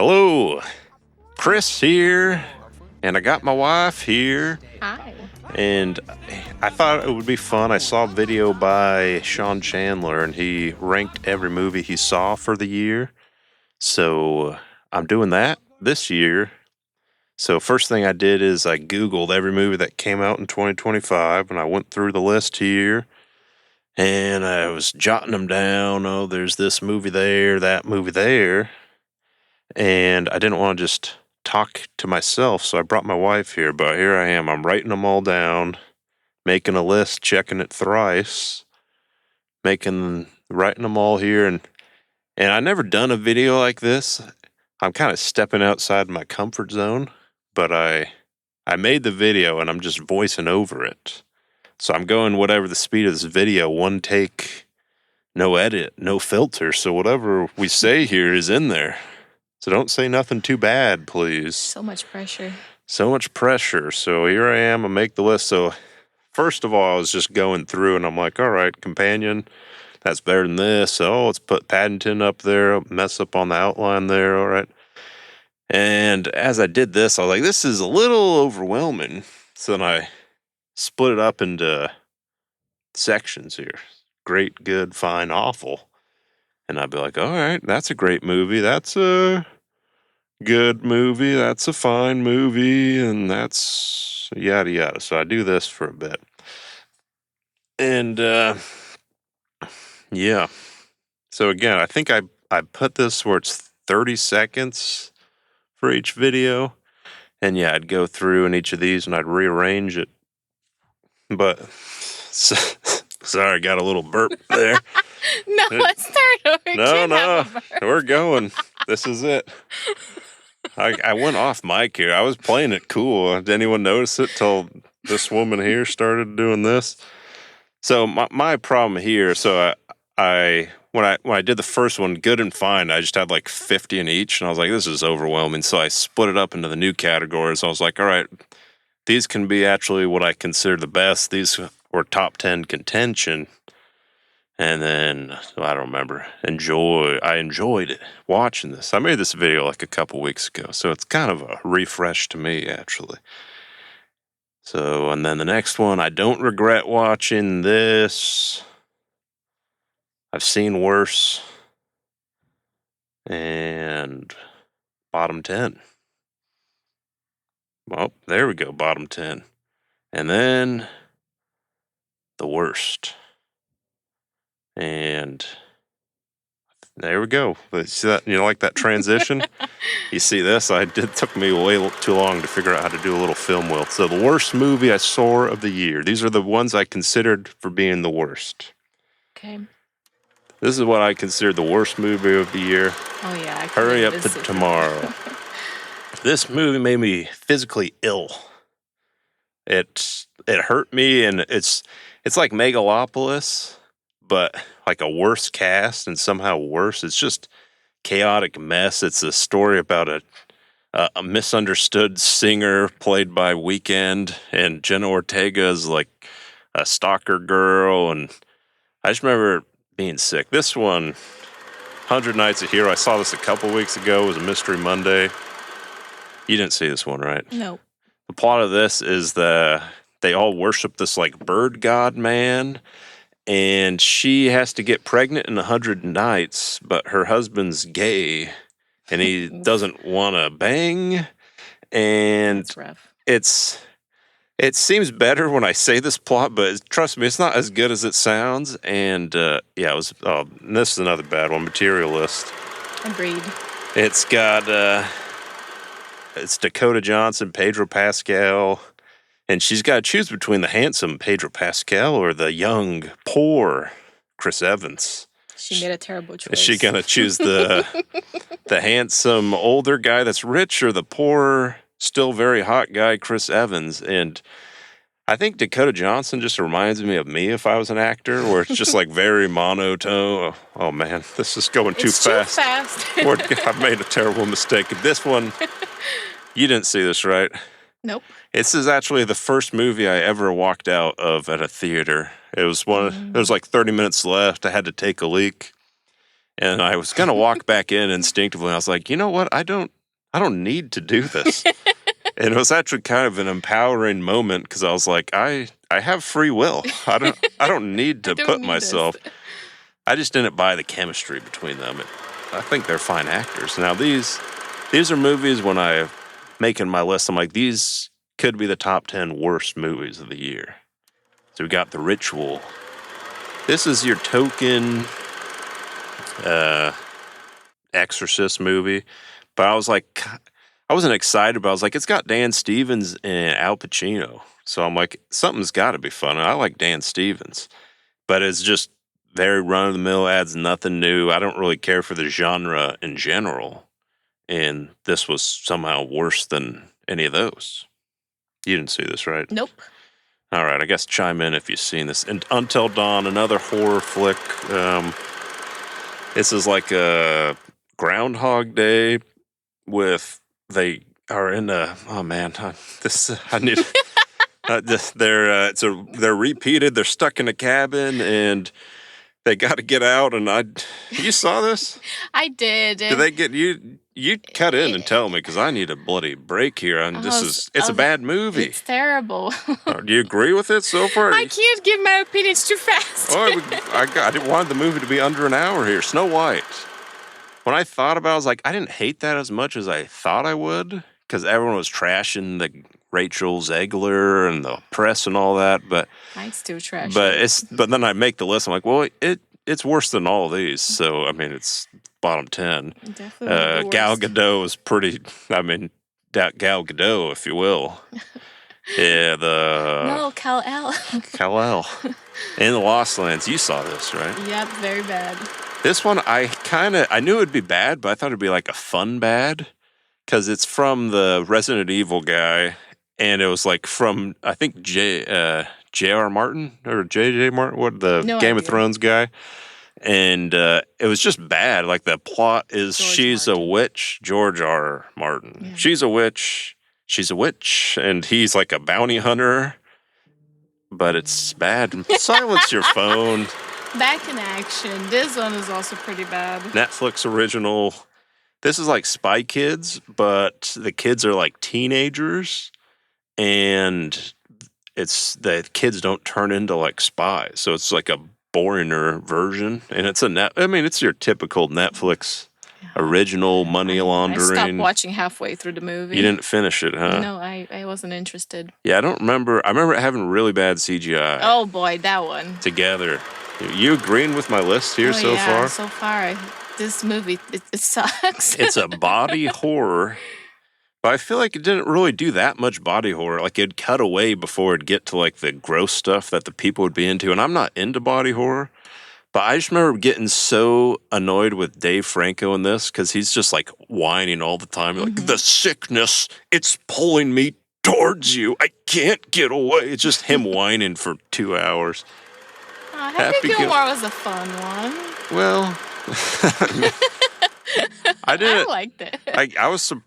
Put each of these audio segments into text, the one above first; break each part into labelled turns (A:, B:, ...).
A: Hello, Chris here, and I got my wife here,
B: Hi.
A: and I thought it would be fun. I saw a video by Sean Chandler, and he ranked every movie he saw for the year. So I'm doing that this year. So first thing I did is I Googled every movie that came out in 2025, and I went through the list here, and I was jotting them down. Oh, there's this movie there, that movie there. And I didn't want to just talk to myself, so I brought my wife here. But here I am. I'm writing them all down, making a list, checking it thrice, writing them all here. And I never done a video like this. I'm kind of stepping outside my comfort zone, but I made the video and I'm just voicing over it. So I'm going whatever the speed of this video, one take, no edit, no filter. So whatever we say here is in there. So don't say nothing too bad, please.
B: So much pressure.
A: So much pressure. So here I am. I make the list. So first of all, I was just going through and I'm like, all right, Companion, that's better than this. So let's put Paddington up there, mess up on the outline there. All right. And as I did this, I was like, this is a little overwhelming. So then I split it up into sections here. Great, good, fine, awful. And I'd be like, all right, that's a great movie. That's a good movie. That's a fine movie. And that's yada yada. So I do this for a bit. And yeah. So again, I think I put this where it's 30 seconds for each video. And yeah, I'd go through in each of these and I'd rearrange it. But sorry, I got a little burp there.
B: No, let's start over.
A: No, we're going. This is it. I went off mic here. I was playing it cool. Did anyone notice it till this woman here started doing this? So my problem here. So when I did the first one, Good and Fine, I just had like 50 in each, and I was like, this is overwhelming. So I split it up into the new categories. I was like, all right, these can be actually what I consider the best. These were top 10 contention. And then, I don't remember, I enjoyed it, watching this. I made this video like a couple weeks ago, so it's kind of a refresh to me, actually. So, and then the next one, I don't regret watching this. I've seen worse. And bottom 10. Well, there we go, bottom 10. And then the worst. And there we go. See that? You know, like that transition? You see this? It took me way too long to figure out how to do a little film wheel. So the worst movie I saw of the year. These are the ones I considered for being the worst.
B: Okay.
A: This is what I consider the worst movie of the year.
B: Oh yeah.
A: Hurry Up to Tomorrow. This movie made me physically ill. It hurt me, and it's like Megalopolis, but like a worse cast and somehow worse. It's just chaotic mess. It's a story about a misunderstood singer played by Weeknd, and Jenna Ortega is like a stalker girl, and I just remember being sick. This one, 100 Nights a Hero, I saw this a couple weeks ago. It was a Mystery Monday. You didn't see this one, right?
B: No.
A: The plot of this is they all worship this like bird god man, and she has to get pregnant in 100 nights, but her husband's gay and he doesn't want to bang. And
B: That's rough.
A: it seems better when I say this plot, but trust me, it's not as good as it sounds. And yeah, it was. Oh, this is another bad one. Materialist.
B: Agreed.
A: It's got it's Dakota Johnson, Pedro Pascal, and she's got to choose between the handsome Pedro Pascal or the young, poor Chris Evans.
B: She made a terrible choice.
A: Is she gonna choose the handsome older guy that's rich, or the poor, still very hot guy Chris Evans? And I think Dakota Johnson just reminds me of me if I was an actor, where it's just like very monotone. Oh man, this is going too fast. I've made a terrible mistake. This one, you didn't see this, right?
B: Nope.
A: This is actually the first movie I ever walked out of at a theater. It was there was like 30 minutes left. I had to take a leak. And I was gonna walk back in instinctively. And I was like, you know what? I don't need to do this. And it was actually kind of an empowering moment because I was like, I have free will. I don't need to
B: don't
A: put
B: need
A: myself.
B: this.
A: I just didn't buy the chemistry between them. I think they're fine actors. Now these are movies when I'm making my list, I'm like, these could be the top 10 worst movies of the year. So we got The Ritual. This is your token Exorcist movie. But I was like, I wasn't excited, but I was like, it's got Dan Stevens and Al Pacino. So I'm like, something's got to be fun. And I like Dan Stevens. But it's just very run-of-the-mill, adds nothing new. I don't really care for the genre in general. And this was somehow worse than any of those. You didn't see this, right?
B: Nope.
A: All right, I guess chime in if you've seen this. And Until Dawn, another horror flick. This is like a Groundhog Day with they are in a they're repeated. They're stuck in a cabin and they got to get out. And you saw this?
B: I did.
A: Did they get you? You cut in and tell me because I need a bloody break here. And it's a bad movie.
B: It's terrible.
A: Do you agree with it so far?
B: I can't give my opinions too fast.
A: I didn't want the movie to be under an hour here. Snow White. When I thought about it, I was like, I didn't hate that as much as I thought I would because everyone was trashing the Rachel Zegler and the press and all that. But
B: I still trash
A: but then I make the list. I'm like, well, it's worse than all of these. So I mean, it's bottom 10.
B: Definitely.
A: Gal Gadot is pretty. I mean, that Gal Gadot, if you will. Yeah,
B: No, Kal-El.
A: Kal-El in the Lost Lands. You saw this, right?
B: Yep, very bad.
A: This one, I knew it would be bad, but I thought it'd be like a fun bad because it's from the Resident Evil guy, and it was like from I think J.R. Martin or J.J. Martin, what the Game of Thrones guy, and it was just bad. Like the plot is she's a witch, George R. Martin. Yeah. She's a witch, and he's like a bounty hunter, but it's bad. Silence your phone.
B: Back in action. This one is also pretty bad.
A: Netflix original. This is like Spy Kids, but the kids are like teenagers, and it's the kids don't turn into like spies. So it's like a boringer version, and it's it's your typical Netflix original money laundering.
B: I stopped watching halfway through the movie.
A: You didn't finish it, huh?
B: No, I wasn't interested.
A: Yeah, I don't remember. I remember it having really bad CGI.
B: Oh boy, that one.
A: Together. You agreeing with my list here so far?
B: So far, this movie, it sucks.
A: It's a body horror, but I feel like it didn't really do that much body horror. Like it'd cut away before it'd get to like the gross stuff that the people would be into. And I'm not into body horror, but I just remember getting so annoyed with Dave Franco in this because he's just like whining all the time. Like, the sickness, it's pulling me towards you. I can't get away. It's just him whining for 2 hours.
B: Happy Gilmore was a fun one.
A: Well, I didn't.
B: I liked it.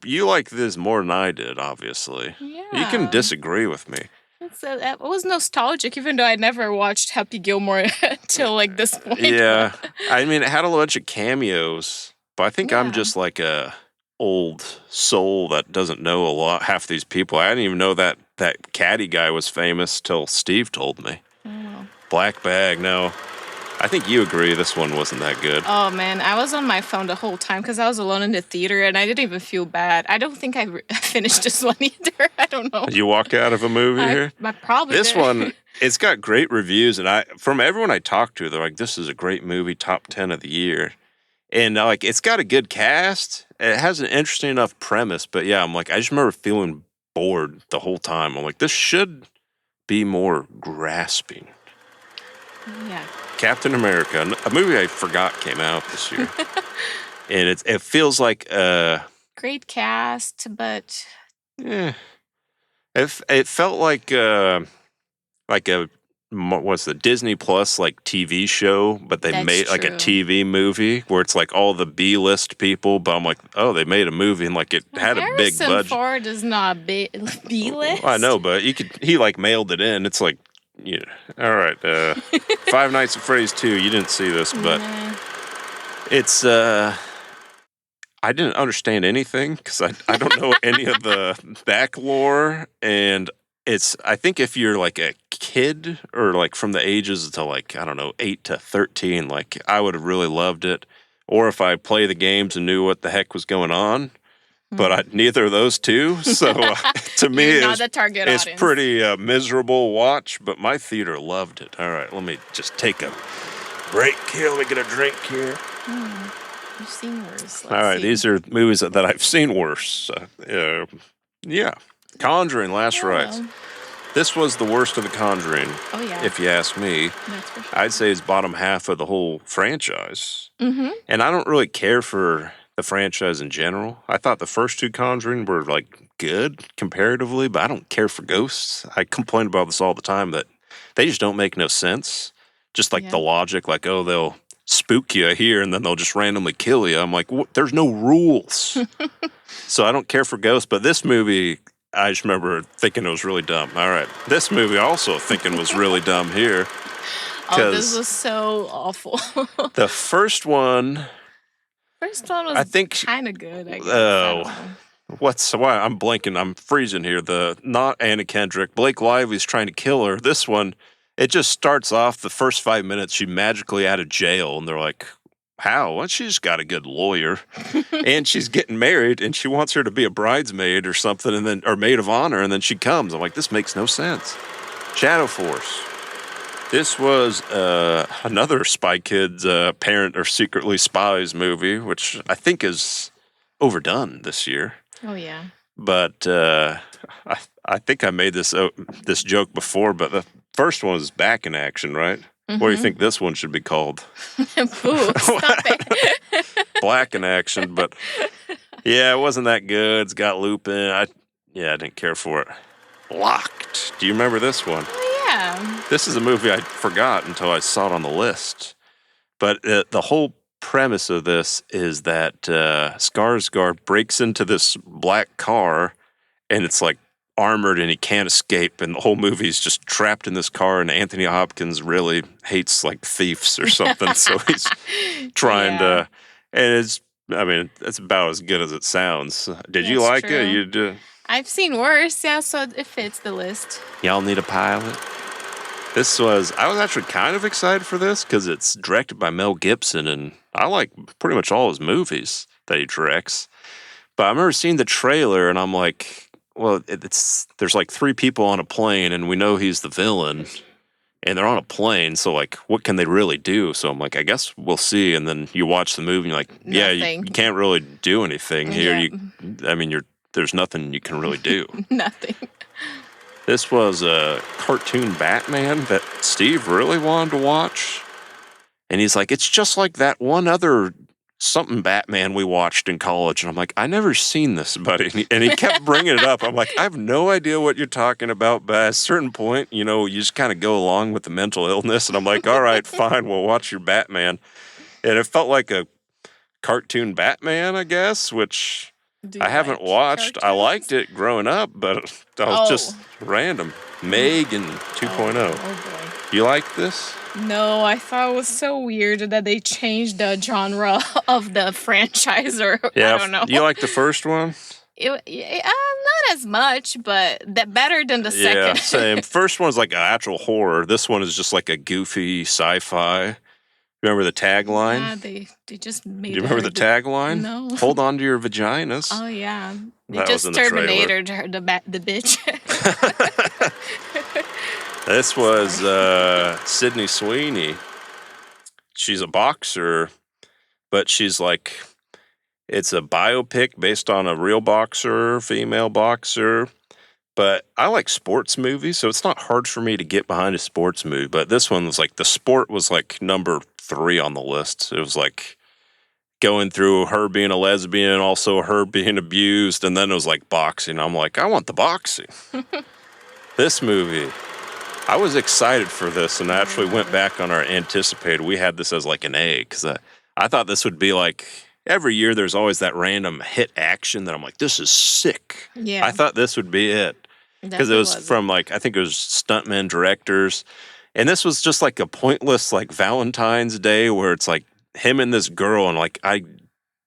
A: You liked this more than I did, obviously.
B: Yeah.
A: You can disagree with me.
B: It was nostalgic, even though I never watched Happy Gilmore until like this point.
A: Yeah, I mean, it had a bunch of cameos, but I think I'm just like a old soul that doesn't know a lot. Half these people, I didn't even know that caddy guy was famous till Steve told me. Black Bag, no. I think you agree this one wasn't that good.
B: Oh, man. I was on my phone the whole time because I was alone in the theater and I didn't even feel bad. I don't think I finished this one either. I don't know.
A: Did you walk out of a movie here?
B: I probably
A: This
B: did.
A: one, it's got great reviews. And from everyone I talked to, they're like, this is a great movie, top 10 of the year. And like, it's got a good cast. It has an interesting enough premise. But yeah, I'm like, I just remember feeling bored the whole time. I'm like, this should be more grasping.
B: Yeah.
A: Captain America, a movie I forgot came out this year. And it feels like
B: great cast, but
A: it felt like what's the Disney Plus like TV show, but they made like a TV movie where it's like all the B-list people, but I'm like, oh, they made a movie and like it had a big budget.
B: Harrison Ford is not B-list.
A: I know, but he like mailed it in. It's like, all right, Five Nights at Freddy's 2. You didn't see this, but It's I didn't understand anything because I don't know any of the back lore, and I think if you're like a kid or like from the ages to like I don't know 8 to 13, like I would have really loved it, or if I play the games and knew what the heck was going on. But neither of those two, so to me,
B: You're not the target
A: it's
B: audience.
A: pretty miserable watch. But my theater loved it. All right, let me just take a break here. Let me get a drink here.
B: You've seen worse.
A: All right, these are movies that I've seen worse. Yeah, Conjuring, Last Rites.
B: Well,
A: This was the worst of the Conjuring,
B: oh yeah,
A: if you ask me.
B: that's for sure.
A: I'd say it's bottom half of the whole franchise.
B: Mm-hmm.
A: And I don't really care for the franchise in general. I thought the first two Conjuring were like good comparatively, but I don't care for ghosts. I complain about this all the time that they just don't make no sense. Just like the
B: Yeah.
A: logic, like, oh, they'll spook you here and then they'll just randomly kill you. I'm like, there's no rules. So I don't care for ghosts, but this movie, I just remember thinking it was really dumb. All right. This movie also thinking was really dumb here.
B: Oh, this
A: 'Cause
B: was so awful.
A: the first one,
B: First one was
A: I think,
B: kind of good, I guess. I don't know.
A: why I'm blanking, I'm freezing here. Not Anna Kendrick, Blake Lively's trying to kill her. This one, it just starts off the first 5 minutes, she magically out of jail, and they're like, how? Well, she's got a good lawyer, and she's getting married, and she wants her to be a bridesmaid or something, and then or maid of honor, and then she comes. I'm like, this makes no sense. Shadow Force. This was another Spy Kids parent or secretly spies movie, which I think is overdone this year.
B: Oh yeah.
A: But I think I made this joke before, but the first one was Back in Action, right? What do you think this one should be called?
B: Boo! Stop it.
A: Black in Action, but yeah, it wasn't that good. It's got Lupin. I didn't care for it. Locked. Do you remember this one?
B: Oh yeah.
A: This is a movie I forgot until I saw it on the list. But the whole premise of this is that Skarsgård breaks into this black car, and it's like armored, and he can't escape. And the whole movie is just trapped in this car. And Anthony Hopkins really hates like thieves or something, so he's trying to. And it's about as good as it sounds. Did you
B: That's
A: like
B: true.
A: it? You did.
B: I've seen worse, yeah, so it fits the list.
A: Y'all need a pilot. I was actually kind of excited for this because it's directed by Mel Gibson, and I like pretty much all his movies that he directs. But I remember seeing the trailer, and I'm like, well, there's like three people on a plane, and we know he's the villain, and they're on a plane, so like, what can they really do? So I'm like, I guess we'll see. And then you watch the movie, and you're like, yeah, you can't really do anything here.
B: Yeah.
A: There's nothing you can really do.
B: Nothing.
A: This was a cartoon Batman that Steve really wanted to watch. And he's like, it's just like that one other something Batman we watched in college. And I'm like, I never seen this, buddy. And he kept bringing it up. I'm like, I have no idea what you're talking about. But at a certain point, you just kind of go along with the mental illness. And I'm like, all right, fine, we'll watch your Batman. And it felt like a cartoon Batman, I guess, which I haven't watched. I liked it growing up, but that was just random. Megan 2.0.
B: Oh boy.
A: You like this?
B: No, I thought it was so weird that they changed the genre of the franchise, or
A: Yeah,
B: I don't know.
A: You like the first one?
B: Not as much, but better than the second.
A: Yeah, same. First one's like an actual horror. This one is just like a goofy sci-fi. Remember the tagline?
B: Yeah, they just made.
A: Do you remember the tagline?
B: No.
A: Hold on to your vaginas.
B: Oh yeah, they
A: That was
B: just
A: in the trailer.
B: terminated her, the bitch.
A: This was Sydney Sweeney. She's a boxer, but she's like, it's a biopic based on a real boxer, female boxer. But I like sports movies, so it's not hard for me to get behind a sports movie. But this one was like, the sport was like number 3 on the list. It was like going through her being a lesbian, also her being abused, and then it was like boxing. I'm like, I want the boxing. This movie, I was excited for this, and I actually went back on our anticipated. We had this as like an A, because I thought this would be like, every year there's always that random hit action that I'm like, this is sick.
B: Yeah.
A: I thought this would be it. Because it was from like, I think it was stuntmen, directors. And this was just like a pointless like Valentine's Day where it's like him and this girl, and like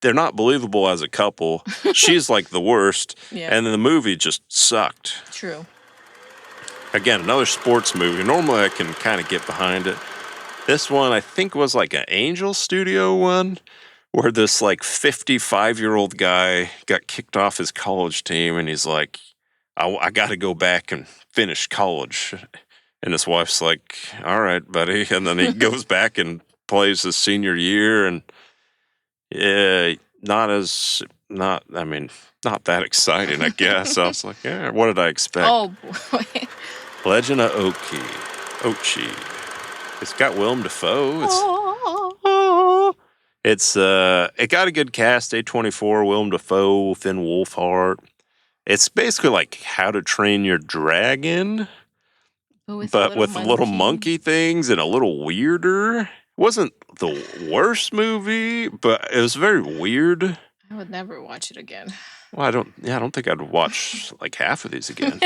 A: they're not believable as a couple. She's like the worst,
B: Yeah.
A: and then the movie just sucked.
B: True.
A: Again, another sports movie. Normally I can kind of get behind it. This one I think was like an Angel Studio one, where this like 55-year-old guy got kicked off his college team, and he's like, I got to go back and finish college. And his wife's like, all right, buddy. And then he goes back and plays his senior year, and yeah, not that exciting, I guess. I was like, yeah, what did I expect?
B: Oh boy.
A: Legend of Ochi. It's got Willem Dafoe. It got a good cast. A24, Willem Dafoe, Finn Wolfhard. It's basically like How to Train Your Dragon, but with little monkey things and a little weirder. It wasn't the worst movie, but it was very weird.
B: I would never watch it again.
A: Well, I don't think I'd watch like half of these again.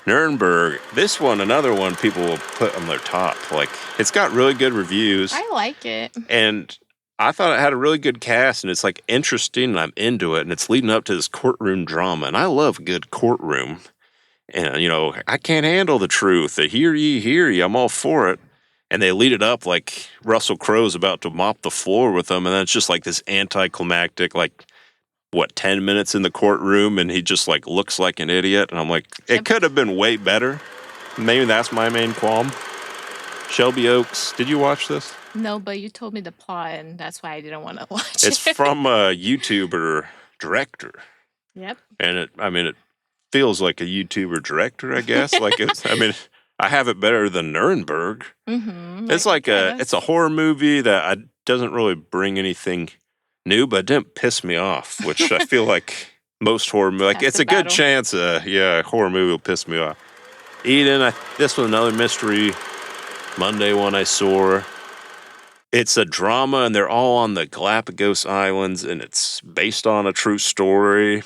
A: Nuremberg. This one, another one people will put on their top. Like, it's got really good reviews.
B: I like it.
A: And I thought it had a really good cast, and it's like interesting, and I'm into it, and it's leading up to this courtroom drama, and I love good courtroom. And, I can't handle the truth. The hear ye, I'm all for it. And they lead it up like Russell Crowe's about to mop the floor with them, and then it's just like this anticlimactic, like, 10 minutes in the courtroom, and he just like looks like an idiot, and I'm like, it could have been way better. Maybe that's my main qualm. Shelby Oaks, did you watch this?
B: No, but you told me the plot, and that's why I didn't want to watch it.
A: It's from a YouTuber director.
B: Yep.
A: And it feels like a YouTuber director, I guess. I have it better than Nuremberg.
B: Mm-hmm.
A: It's it's a horror movie that doesn't really bring anything new, but it didn't piss me off, which I feel like most horror movies, like, it's a good chance a horror movie will piss me off. Eden, this was another mystery Monday one I saw. It's a drama, and they're all on the Galapagos Islands, and it's based on a true story.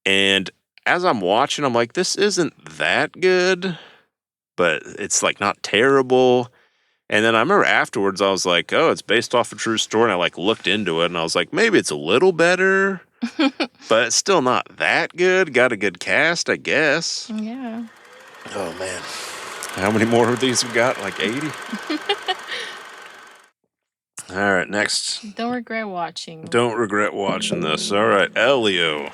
A: And as I'm watching, I'm like, this isn't that good, but it's like not terrible. And then I remember afterwards, I was like, oh, it's based off a true story. And I like looked into it, and I was like, maybe it's a little better, but it's still not that good. Got a good cast, I guess.
B: Yeah.
A: Oh, man. How many more of these we got? Like 80? All right, next.
B: Don't regret watching.
A: Don't regret watching this. All right, Elio.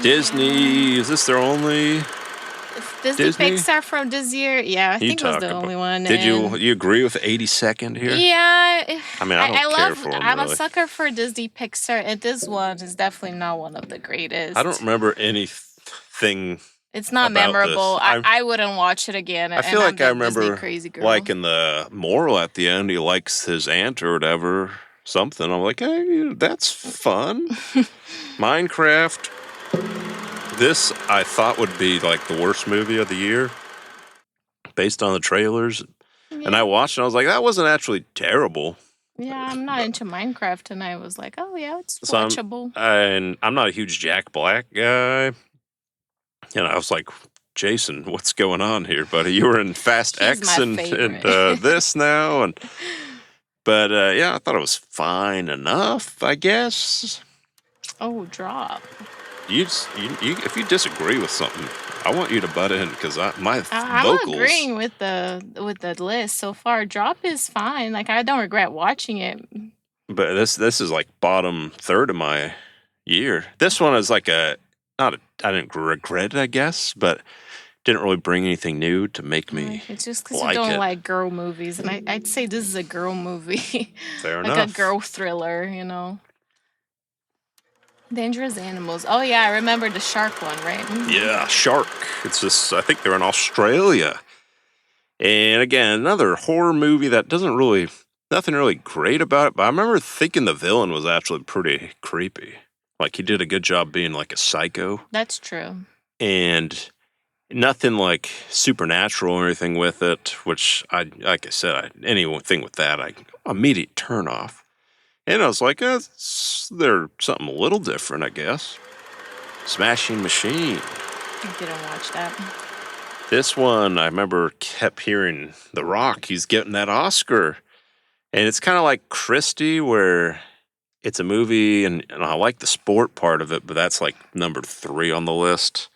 A: Disney, is this their only...
B: Disney Pixar from this year? Yeah, I think it was the only one.
A: Did you agree with 82nd here?
B: Yeah.
A: I mean, I don't care for them,
B: I'm
A: really.
B: a sucker for Disney Pixar, and this one is definitely not one of the greatest.
A: I don't remember anything.
B: It's not memorable. I wouldn't watch it again.
A: I feel like I remember
B: crazy girl.
A: like in the moral at the end, he likes his aunt or whatever, something. I'm like, hey, that's fun. Minecraft. This I thought would be like the worst movie of the year based on the trailers. Yeah. And I watched it, and I was like, that wasn't actually terrible.
B: Yeah, I'm not into Minecraft, and I was like, oh yeah, it's watchable.
A: I'm not a huge Jack Black guy. And I was like, Jason, what's going on here, buddy? You were in Fast X and this now. But I thought it was fine enough, I guess.
B: Oh, drop.
A: If you disagree with something, I want you to butt in, because I'm
B: agreeing with the list so far. Drop is fine. Like, I don't regret watching it.
A: But this is like bottom third of my year. This one is like I didn't regret it, I guess, but didn't really bring anything new to make me.
B: It's just because you don't like girl movies, and I'd say this is a girl movie.
A: Fair
B: enough. Like a girl thriller, Dangerous Animals. Oh yeah, I remember the shark one, right? Mm-hmm.
A: Yeah, Shark. It's this. I think they're in Australia. And again, another horror movie that nothing really great about it. But I remember thinking the villain was actually pretty creepy. Like, he did a good job being like a psycho.
B: That's true.
A: And nothing like supernatural or anything with it. Which anything with that, immediate turn off. And I was like, there's something a little different, I guess. Smashing Machine.
B: I didn't watch that.
A: This one, I remember kept hearing The Rock. He's getting that Oscar. And it's kind of like Christie, where it's a movie, and I like the sport part of it, but that's like number 3 on the list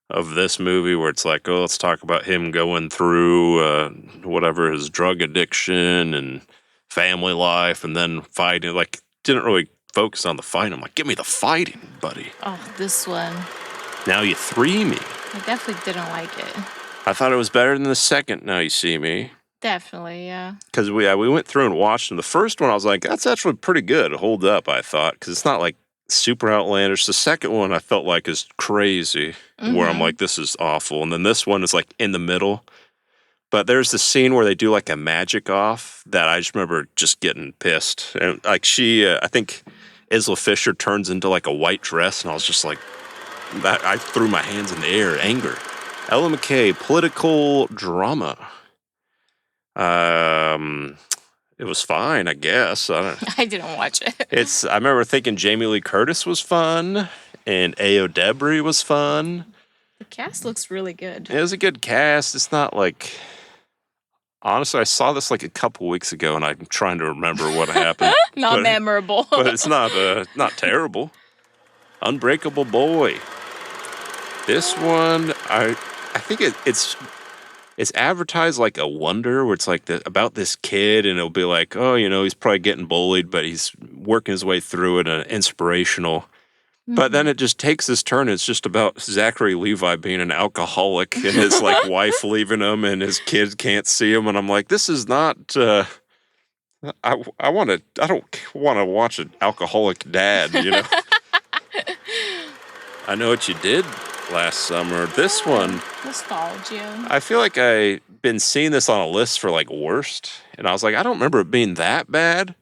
A: of this movie, where it's like, oh, let's talk about him going through whatever his drug addiction and family life, and then fighting. Like, didn't really focus on the fight. I'm like, give me the fighting, buddy.
B: Oh, this one.
A: Now You Three Me.
B: I definitely didn't like it.
A: I thought it was better than the second Now You See Me.
B: Definitely, yeah.
A: Because we went through and watched them. The first one, I was like, that's actually pretty good. It hold up, I thought, because it's not like super outlandish. The second one, I felt like is crazy, where I'm like, this is awful. And then this one is like in the middle. But there's the scene where they do like a magic off that I just remember just getting pissed. And like I think Isla Fisher turns into like a white dress, and I was just like, I threw my hands in the air, anger. Ella McKay, political drama. It was fine, I guess.
B: I didn't watch it.
A: I remember thinking Jamie Lee Curtis was fun, and Ayo Debris was fun.
B: The cast looks really good.
A: It was a good cast. It's not like, honestly, I saw this like a couple weeks ago, and I'm trying to remember what happened.
B: Not memorable.
A: But it's not terrible. Unbreakable Boy. This one, I think it's advertised like a wonder, where it's like about this kid, and it'll be like, oh, he's probably getting bullied, but he's working his way through it, and inspirational. But then it just takes this turn. It's just about Zachary Levi being an alcoholic, and his like wife leaving him, and his kid can't see him. And I'm like, this is not. I don't want to watch an alcoholic dad. I Know What You Did Last Summer. This one,
B: nostalgia.
A: I feel like I've been seeing this on a list for like worst, and I was like, I don't remember it being that bad,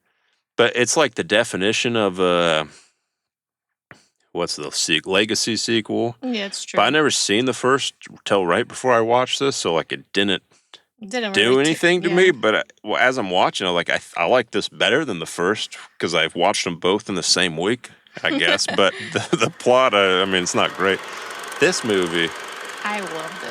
A: but it's like the definition of what's the legacy sequel?
B: Yeah, it's true.
A: But I never seen the first till right before I watched this, so like it didn't do anything to me. But as I'm watching, I like this better than the first, because I've watched them both in the same week, I guess. But the plot, I mean, it's not great. This movie,
B: I loved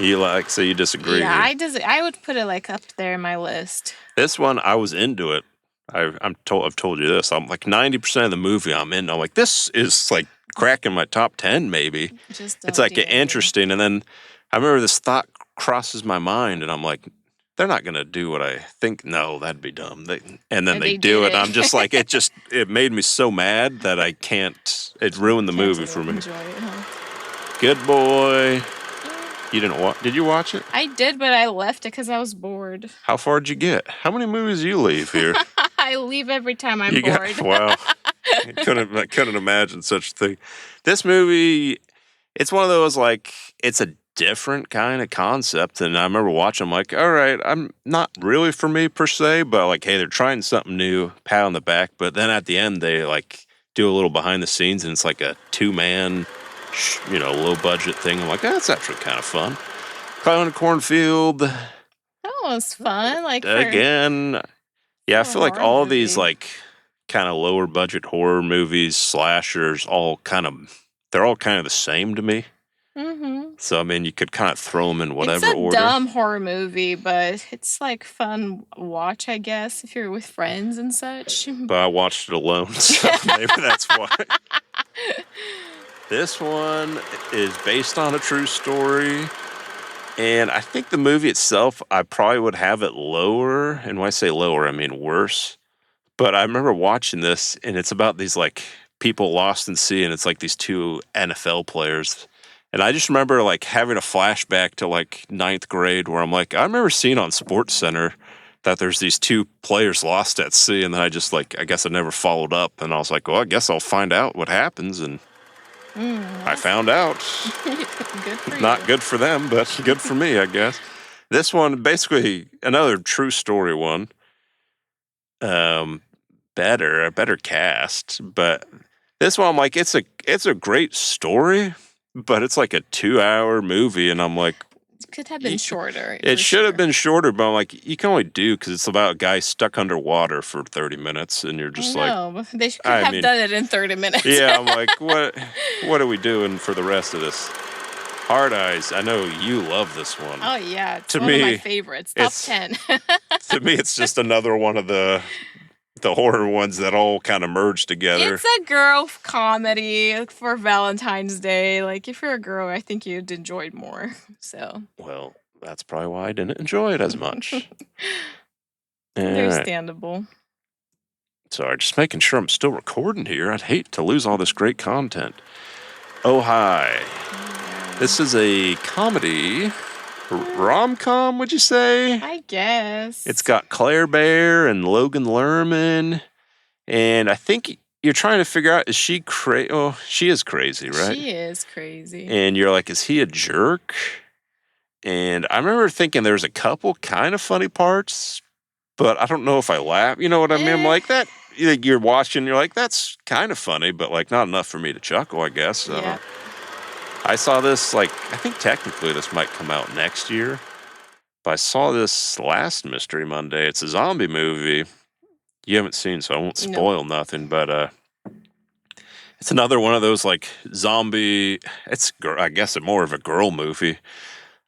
B: it.
A: So you disagree?
B: Yeah, I would put it like up there in my list.
A: This one, I was into it. I've told you this. I'm like 90% of the movie I'm in. I'm like, this is like cracking my top 10 maybe. It's like interesting. And then I remember this thought crosses my mind, and I'm like, they're not gonna do what I think. No, that'd be dumb. And then they do it. And I'm just like, it made me so mad that I can't. It ruined the movie for me.
B: Enjoy it, huh?
A: Good Boy. You didn't watch? Did you watch it?
B: I did, but I left it because I was bored.
A: How far did you get? How many movies do you leave here?
B: I leave every time I'm bored.
A: Wow. I couldn't imagine such a thing. This movie, it's one of those, like, it's a different kind of concept. And I remember watching, I'm like, all right, I'm not really for me per se, but like, hey, they're trying something new, pat on the back. But then at the end, they like do a little behind the scenes, and it's like a 2-man, low budget thing. I'm like, that's actually kind of fun. Clown in a Cornfield.
B: That was fun. Like
A: again, yeah, I feel like all of these like kind of lower budget horror movies, slashers, they're all kind of the same to me. Mm-hmm. So I mean, you could kind of throw them in whatever order.
B: It's a dumb horror movie, but it's like fun watch, I guess, if you're with friends and such.
A: But I watched it alone, so maybe that's why. This one is based on a true story. And I think the movie itself, I probably would have it lower. And when I say lower, I mean worse. But I remember watching this, and it's about these like people lost in sea, and it's like these 2 NFL players. And I just remember like having a flashback to like 9th grade, where I'm like, I remember seeing on Sports Center that there's these 2 players lost at sea. And then I guess I never followed up. And I was like, well, I guess I'll find out what happens. And I found out.
B: Good for
A: Not
B: you.
A: good for them, but good for me, I guess. This one, basically, another true story one. A better cast, but this one, I'm like, it's a great story, but it's like a 2-hour movie, and I'm like,
B: it could have been shorter.
A: It should have been shorter, but I'm like, you can only do, because it's about a guy stuck underwater for 30 minutes, and you're just like,
B: they could have done it in 30 minutes.
A: Yeah, I'm like, what are we doing for the rest of this? Hard Eyes. I know you love this one.
B: Oh yeah, it's
A: To
B: one of my
A: me,
B: favorites. Top
A: it's
B: 10.
A: to me, it's just another one of the horror ones that all kind of merge together.
B: It's a girl comedy for Valentine's Day. Like if you're a girl, I think you'd enjoy it more. So
A: Well, that's probably why I didn't enjoy it as much. All right.
B: understandable.
A: Sorry, just making sure I'm still recording here. I'd hate to lose all this great content. Oh, hi. This is a comedy. Rom-com, would you say?
B: I guess.
A: It's got Claire Bear and Logan Lerman. And I think you're trying to figure out, is she crazy? Oh, she is crazy, right?
B: She is crazy.
A: And you're like, is he a jerk? And I remember thinking there was a couple kind of funny parts, but I don't know if I laughed. You know what I mean? I'm like, that, you're watching, you're like, that's kind of funny, but like not enough for me to chuckle, I guess.
B: Yeah.
A: I saw this, like, I think technically this might come out next year, but I saw this last Mystery Monday. It's a zombie movie you haven't seen, so I won't spoil nothing, but it's another one of those, like, zombie, it's, I guess, more of a girl movie.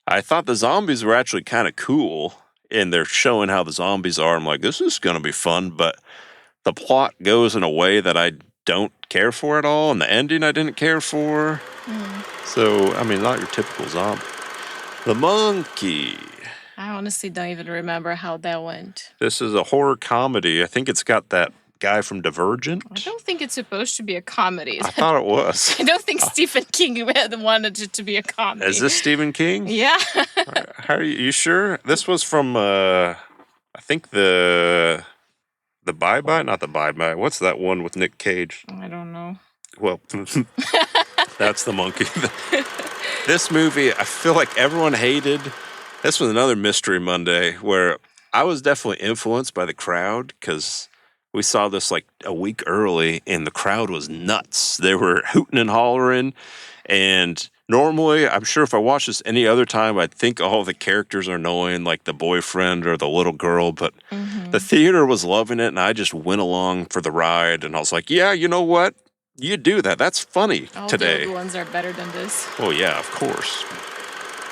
A: I thought the zombies were actually kind of cool, and they're showing how the zombies are. I'm like, this is going to be fun, but the plot goes in a way that I don't care for at all, and the ending I didn't care for. So, I mean, not your typical zombie. The Monkey.
B: I honestly don't even remember how that went.
A: This is a horror comedy. I think it's got that guy from Divergent.
B: I don't think it's supposed to be a comedy.
A: I thought it was.
B: I don't think Stephen King wanted it to be a comedy.
A: Is this Stephen King?
B: Yeah.
A: How are you sure? This was from, I think the Bye-Bye? Not the Bye-Bye. What's that one with Nick Cage?
B: I don't know.
A: Well, that's the Monkey. This movie, I feel like everyone hated. This was another Mystery Monday where I was definitely influenced by the crowd because we saw this like a week early and the crowd was nuts. They were hooting and hollering. And normally, I'm sure if I watched this any other time, I'd think all the characters are annoying, like the boyfriend or the little girl. But the theater was loving it, and I just went along for the ride. And I was like, yeah, you know what? You do that. That's funny
B: All
A: today.
B: the old ones are better than this.
A: Oh, yeah, of course.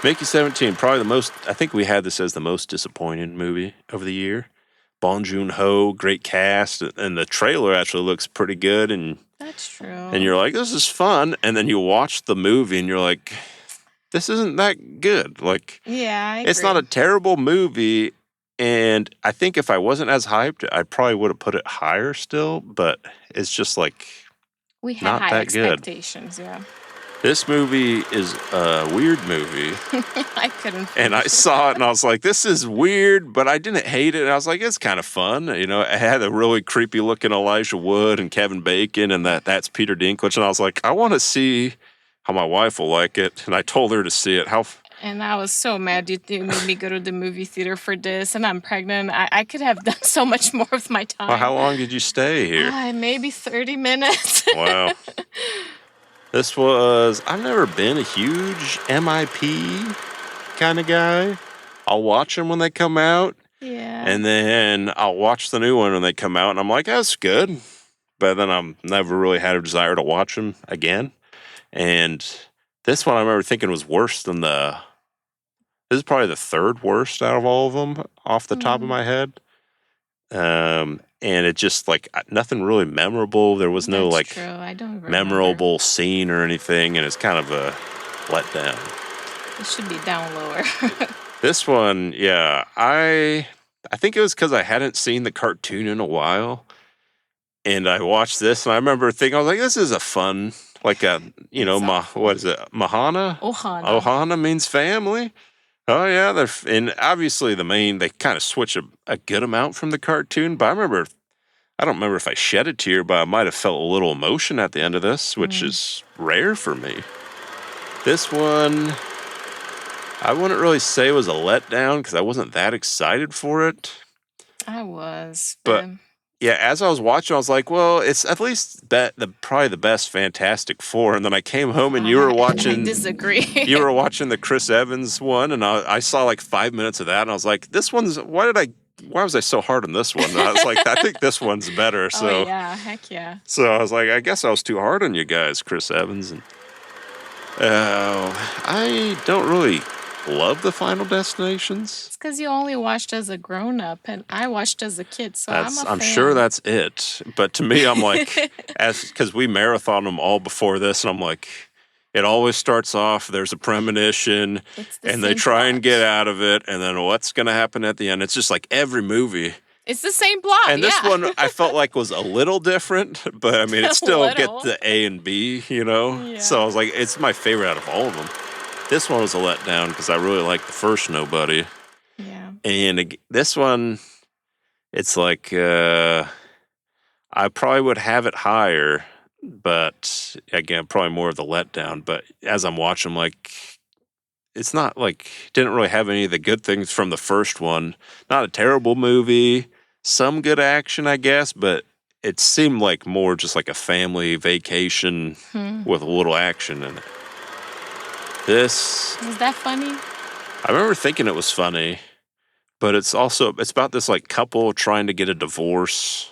A: Mickey 17, probably the most, I think we had this as the most disappointing movie of the year. Bong Joon-ho, great cast, and the trailer actually looks pretty good. And
B: That's true.
A: and you're like, this is fun. And then you watch the movie and you're like, this isn't that good. Like,
B: yeah, I
A: it's
B: agree.
A: not a terrible movie. And I think if I wasn't as hyped, I probably would have put it higher still. But it's just like,
B: We had
A: not
B: high
A: that good.
B: expectations, yeah.
A: this movie is a weird movie.
B: I couldn't.
A: And I
B: finish it.
A: saw it and I was like, this is weird, but I didn't hate it. And I was like, it's kind of fun. You know, it had a really creepy looking Elijah Wood and Kevin Bacon, and that's Peter Dinklage. And I was like, I want to see how my wife will like it. And I told her to see it.
B: And I was so mad you made me go to the movie theater for this, and I'm pregnant. I could have done so much more with my time.
A: Well, how long did you stay here?
B: Maybe 30 minutes.
A: Wow. This was, I've never been a huge MIP kind of guy. I'll watch them when they come out,
B: Yeah.
A: and then I'll watch the new one when they come out, and I'm like, that's good. But then I'm never really had a desire to watch them again. And this one I remember thinking was worse than this is probably the third worst out of all of them off the top of my head. And it just like nothing really memorable. There was no
B: That's
A: like
B: true. I don't remember.
A: memorable scene or anything, and it's kind of a letdown.
B: It should be down lower.
A: This one, yeah, I think it was because I hadn't seen the cartoon in a while, and I watched this, and I remember thinking, I was like, this is a fun, like a, you know, what is it, Mahana?
B: Ohana.
A: Ohana means family. Oh yeah, and obviously they kind of switch a good amount from the cartoon. But I don't remember if I shed a tear, but I might have felt a little emotion at the end of this, which is rare for me. This one, I wouldn't really say was a letdown because I wasn't that excited for it.
B: I was.
A: But yeah, as I was watching, I was like, well, it's at least probably the best Fantastic Four. And then I came home and you were watching.
B: I disagree.
A: You were watching the Chris Evans one, and I saw like 5 minutes of that, and I was like, this one's, why was I so hard on this one? And I was like, I think this one's better. So
B: Oh, yeah. Heck yeah.
A: So I was like, I guess I was too hard on you guys, Chris Evans. And I don't really love the Final Destinations.
B: It's because you only watched as a grown up, and I watched as a kid, so I'm a
A: I'm sure
B: fan.
A: that's it. But to me, I'm like, because we marathon them all before this, and I'm like, it always starts off, there's a premonition,
B: It's the
A: and they
B: same
A: try and get
B: plot.
A: out of it, and then what's going to happen at the end? It's just like every movie.
B: It's the same plot,
A: And this
B: yeah.
A: one I felt like was a little different, but I mean, it
B: A
A: still get
B: little.
A: the A and B, you know? So I was
B: Yeah.
A: like, it's my favorite out of all of them. This one was a letdown because I really liked the first Nobody.
B: Yeah.
A: And this one, it's like, I probably would have it higher, but again, probably more of the letdown. But as I'm watching, like, it's not like, didn't really have any of the good things from the first one. Not a terrible movie, some good action, I guess, but it seemed like more just like a family vacation
B: Hmm.
A: with a little action in it. This,
B: Was that funny?
A: I remember thinking it was funny, but it's about this like couple trying to get a divorce.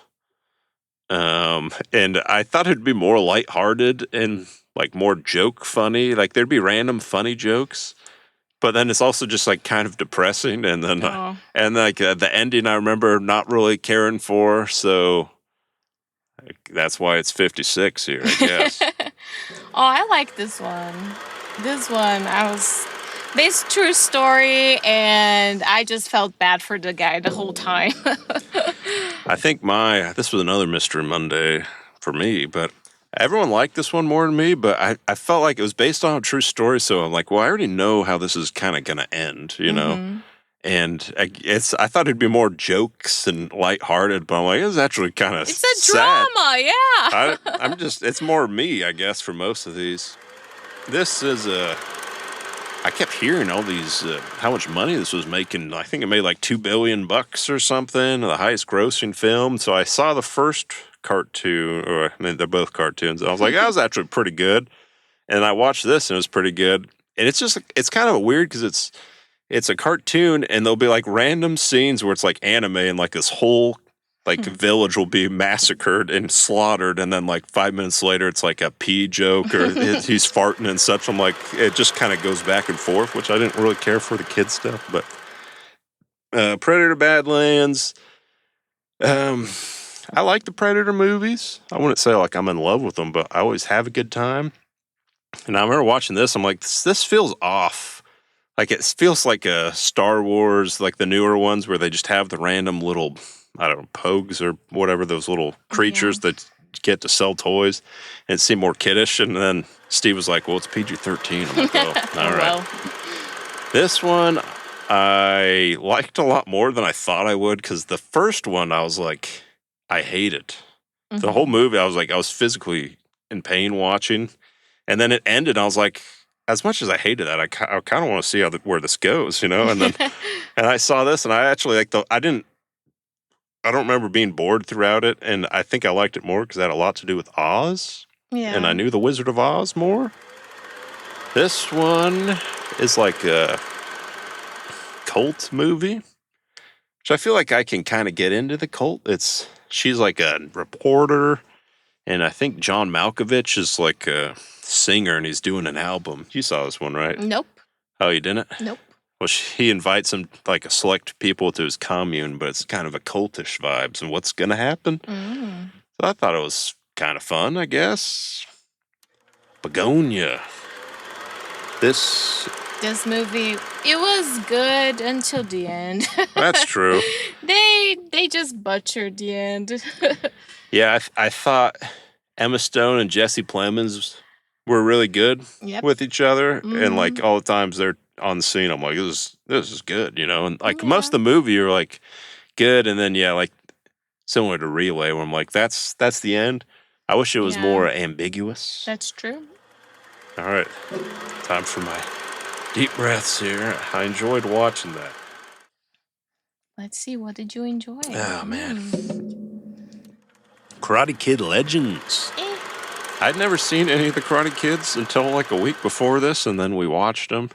A: And I thought it'd be more lighthearted and like more joke funny. Like there'd be random funny jokes, but then it's also just like kind of depressing. And then,
B: Oh.
A: the ending I remember not really caring for. So that's why it's 56 here, I guess.
B: Oh, I like this one. This one, This true story, and I just felt bad for the guy the whole time.
A: I think this was another Mystery Monday for me, but everyone liked this one more than me, but I felt like it was based on a true story. So I'm like, well, I already know how this is kind of going to end, you know?
B: Hmm.
A: And I thought it'd be more jokes and lighthearted, but I'm like, it's actually kind of
B: It's a
A: sad.
B: drama, yeah.
A: It's more me, I guess, for most of these. This is I kept hearing all these, how much money this was making. I think it made like $2 billion or something, the highest grossing film. So I saw the first cartoon, or I mean, they're both cartoons. And I was like, that was actually pretty good. And I watched this and it was pretty good. And it's kind of weird because it's a cartoon and there'll be like random scenes where it's like anime and like this whole like village will be massacred and slaughtered, and then like 5 minutes later it's like a pee joke or he's farting and such. I'm like, it just kind of goes back and forth, which I didn't really care for the kid stuff. But Predator Badlands, um, I like the Predator movies. I wouldn't say like I'm in love with them, but I always have a good time. And I remember watching this, I'm like, this feels off. Like it feels like a Star Wars, like the newer ones where they just have the random little, I don't know, pogues or whatever, those little creatures that get to sell toys, and it seemed more kiddish. And then Steve was like, well, it's PG-13. I'm like, oh, all right.
B: Well,
A: This one I liked a lot more than I thought I would, because the first one I was like, I hate it. The whole movie, I was like, I was physically in pain watching. And then it ended, and I was like, as much as I hated that, I kind of want to see where this goes, you know? And then, and I saw this, and I actually I don't remember being bored throughout it. And I think I liked it more because it had a lot to do with Oz. And I
B: yeah.
A: knew the Wizard of Oz more. This one is like a cult movie, which I feel like I can kind of get into the cult. She's like a reporter, and I think John Malkovich is like a singer, and he's doing an album. You saw this one, right?
B: Nope.
A: Oh, you didn't?
B: Nope.
A: Well, he invites some like a select people to his commune, but it's kind of a cultish vibes. And what's gonna happen?
B: Mm.
A: So I thought it was kind of fun, I guess. Begonia. This
B: This movie, it was good until the end.
A: That's true.
B: They just butchered the end.
A: Yeah, I thought Emma Stone and Jesse Plemons were really good
B: Yep.
A: with each other, and like
B: Mhm.
A: all the times they're on the scene, I'm like, this is good, you know. And like most
B: Yeah.
A: of the movie, you're like good, and then yeah, like similar to Relay, where I'm like, that's the end. I wish it was
B: Yeah.
A: more ambiguous.
B: That's true.
A: All right, time for my deep breaths here. I enjoyed watching that.
B: Let's see, what did you enjoy?
A: Oh man, Karate Kid Legends.
B: Eh.
A: I'd never seen any of the Karate Kids until like a week before this, and then we watched them.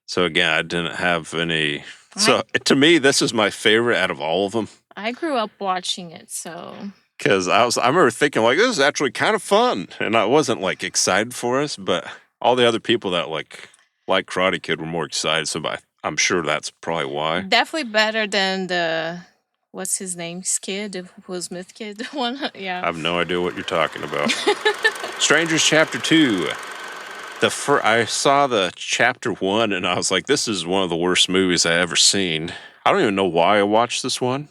A: So again, I didn't have any. So to me, this is my favorite out of all of them,
B: I grew up watching it, so
A: because I remember thinking like, this is actually kind of fun, and I wasn't like excited for us, but all the other people that like Karate Kid were more excited. So I'm sure that's probably why.
B: Definitely better than the what's his name's kid, the Will Smith kid one.
A: I
B: Yeah.
A: have no idea what you're talking about. Strangers Chapter 2. I saw the Chapter 1 and I was like, this is one of the worst movies I ever seen. I don't even know why I watched this one.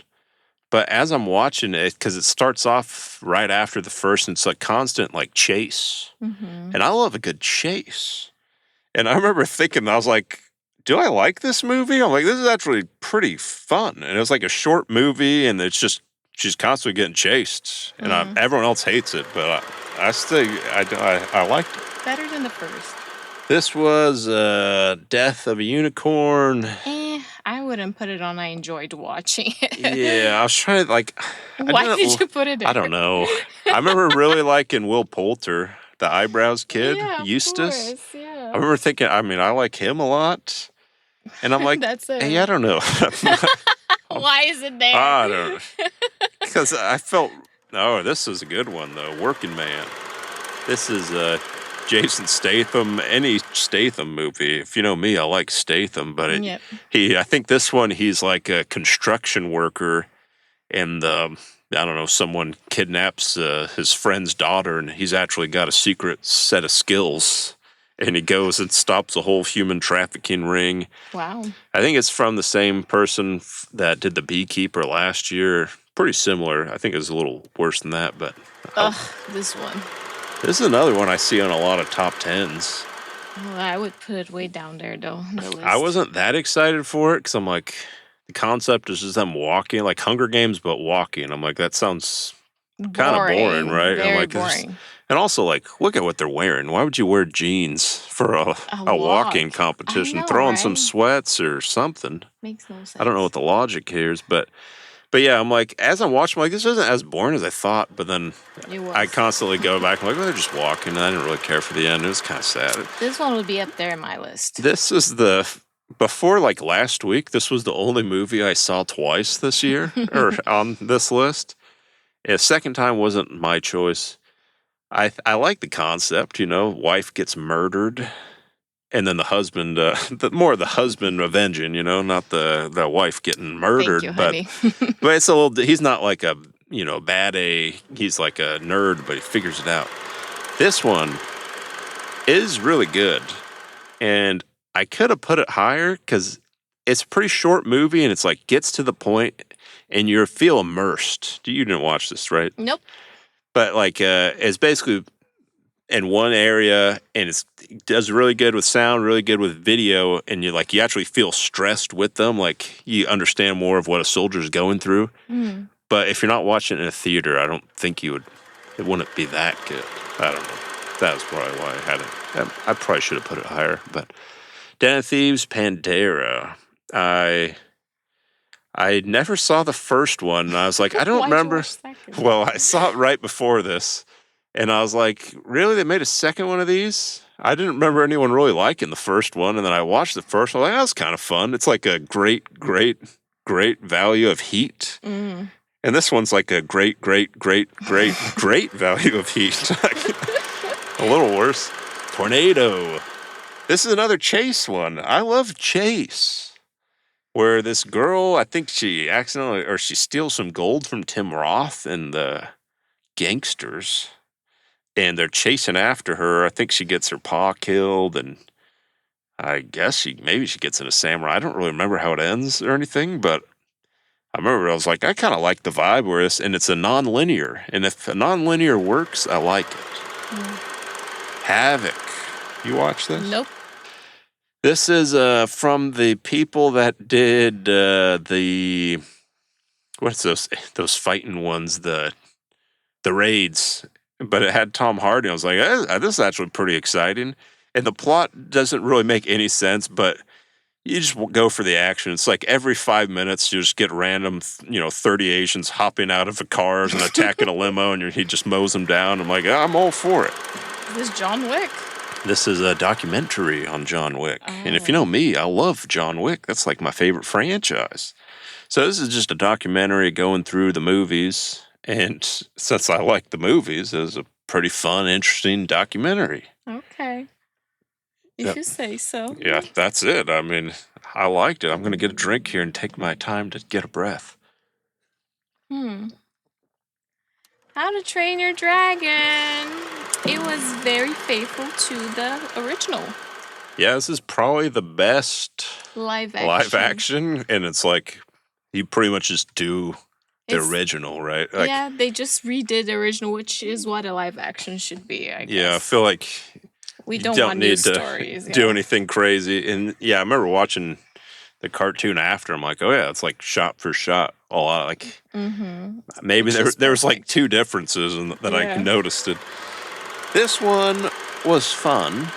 A: But as I'm watching it, because it starts off right after the first, and it's a constant like chase.
B: Mm-hmm.
A: And I love a good chase. And I remember thinking, I was like, do I like this movie? I'm like, this is actually pretty fun. And it was like a short movie, and it's just, she's constantly getting chased. And everyone else hates it, but I still, I liked it.
B: Better than the first.
A: This was Death of a Unicorn.
B: I wouldn't put it on. I enjoyed watching it.
A: Yeah, I was trying to like.
B: Why did you put it there?
A: I don't know. I remember really liking Will Poulter, the eyebrows kid,
B: Yeah,
A: Eustace.
B: of course, yeah.
A: I remember thinking, I mean, I like him a lot. And I'm like,
B: That's it.
A: hey, I don't know.
B: Why is it there?
A: I don't know. Because I felt, oh, this is a good one, though. Working Man. This is Jason Statham. Any Statham movie. If you know me, I like Statham. But I think this one, he's like a construction worker. And I don't know, someone kidnaps his friend's daughter. And he's actually got a secret set of skills. And he goes and stops a whole human trafficking ring.
B: Wow.
A: I think it's from the same person that did The Beekeeper last year. Pretty similar. I think it was a little worse than that, but...
B: this one.
A: This is another one I see on a lot of top 10s.
B: Oh, I would put it way down there, though, on the list.
A: I wasn't that excited for it, because I'm like, the concept is just them walking, like Hunger Games, but walking. I'm like, that sounds kind of boring, right?
B: Very
A: I'm like,
B: boring.
A: And also, like, look at what they're wearing. Why would you wear jeans for a walking competition?
B: I know,
A: Throw on some
B: right?
A: sweats or something.
B: Makes no sense.
A: I don't know what the logic here is, but yeah, I'm like, as I'm watching, I'm like, this isn't as boring as I thought. But then I constantly go back and like, well, they're just walking. And I didn't really care for the end. It was kind of sad.
B: This one would be up there in my list.
A: This is before like last week, this was the only movie I saw twice this year or on this list. The second time wasn't my choice. I like the concept, wife gets murdered, and then the husband, more the husband avenging, not the wife getting murdered.
B: Thank you, honey.
A: But it's a little. He's not like a bad A. He's like a nerd, but he figures it out. This one is really good, and I could have put it higher because it's a pretty short movie, and it's like gets to the point, and you feel immersed. You didn't watch this, right?
B: Nope.
A: But like, it's basically in one area, and it does really good with sound, really good with video, and you actually feel stressed with them. Like you understand more of what a soldier's going through. Mm. But if you're not watching it in a theater, I don't think it wouldn't be that good. I don't know. That was probably why I had it. I probably should have put it higher. But Den of Thieves, Pandera. I never saw the first one, and I was like, I don't remember. Well, I saw it right before this, and I was like, really? They made a second one of these? I didn't remember anyone really liking the first one, and then I watched the first one. I was like, that was kind of fun. It's like a great value of heat. Mm. And this one's like a great value of heat. A little worse. Tornado. This is another chase one. I love chase. Where this girl, I think she steals some gold from Tim Roth and the gangsters, and they're chasing after her. I think she gets her pa killed, and I guess maybe she gets in a samurai. I don't really remember how it ends or anything, but I remember I was like, I kind of like the vibe where it's a non-linear, and if a non-linear works, I like it. Mm. Havoc. You watch this?
B: Nope.
A: This is from the people that did what's those fighting ones, the raids, but it had Tom Hardy. I was like, this is actually pretty exciting, and the plot doesn't really make any sense, but you just go for the action. It's like every 5 minutes you just get random 30 Asians hopping out of the cars and attacking a limo, and he just mows them down. I'm like, I'm all for it.
B: This is John Wick.
A: This is a documentary on John Wick. Oh. And if you know me, I love John Wick. That's like my favorite franchise. So this is just a documentary going through the movies. And since I like the movies, it was a pretty fun, interesting documentary.
B: Okay. If
A: Yep.
B: you say so.
A: Yeah, that's it. I mean, I liked it. I'm going to get a drink here and take my time to get a breath.
B: Hmm. How to Train Your Dragon. It was very faithful to the original
A: Yeah, this is probably the best
B: live action.
A: live action, and it's like you pretty much just do the
B: It's-
A: original, right? Like,
B: yeah, they just redid the original, which is what a live action should be, I guess.
A: yeah, I feel like
B: we
A: you
B: don't,
A: don't
B: want new
A: need to
B: stories.
A: do
B: yeah.
A: anything crazy. And yeah, I remember watching the cartoon after. I'm like, oh yeah, it's like shot for shot. A lot like
B: Mm-hmm.
A: maybe
B: Which is
A: there was like
B: perfect.
A: 2 differences that I
B: Yeah.
A: noticed. It. This one was fun,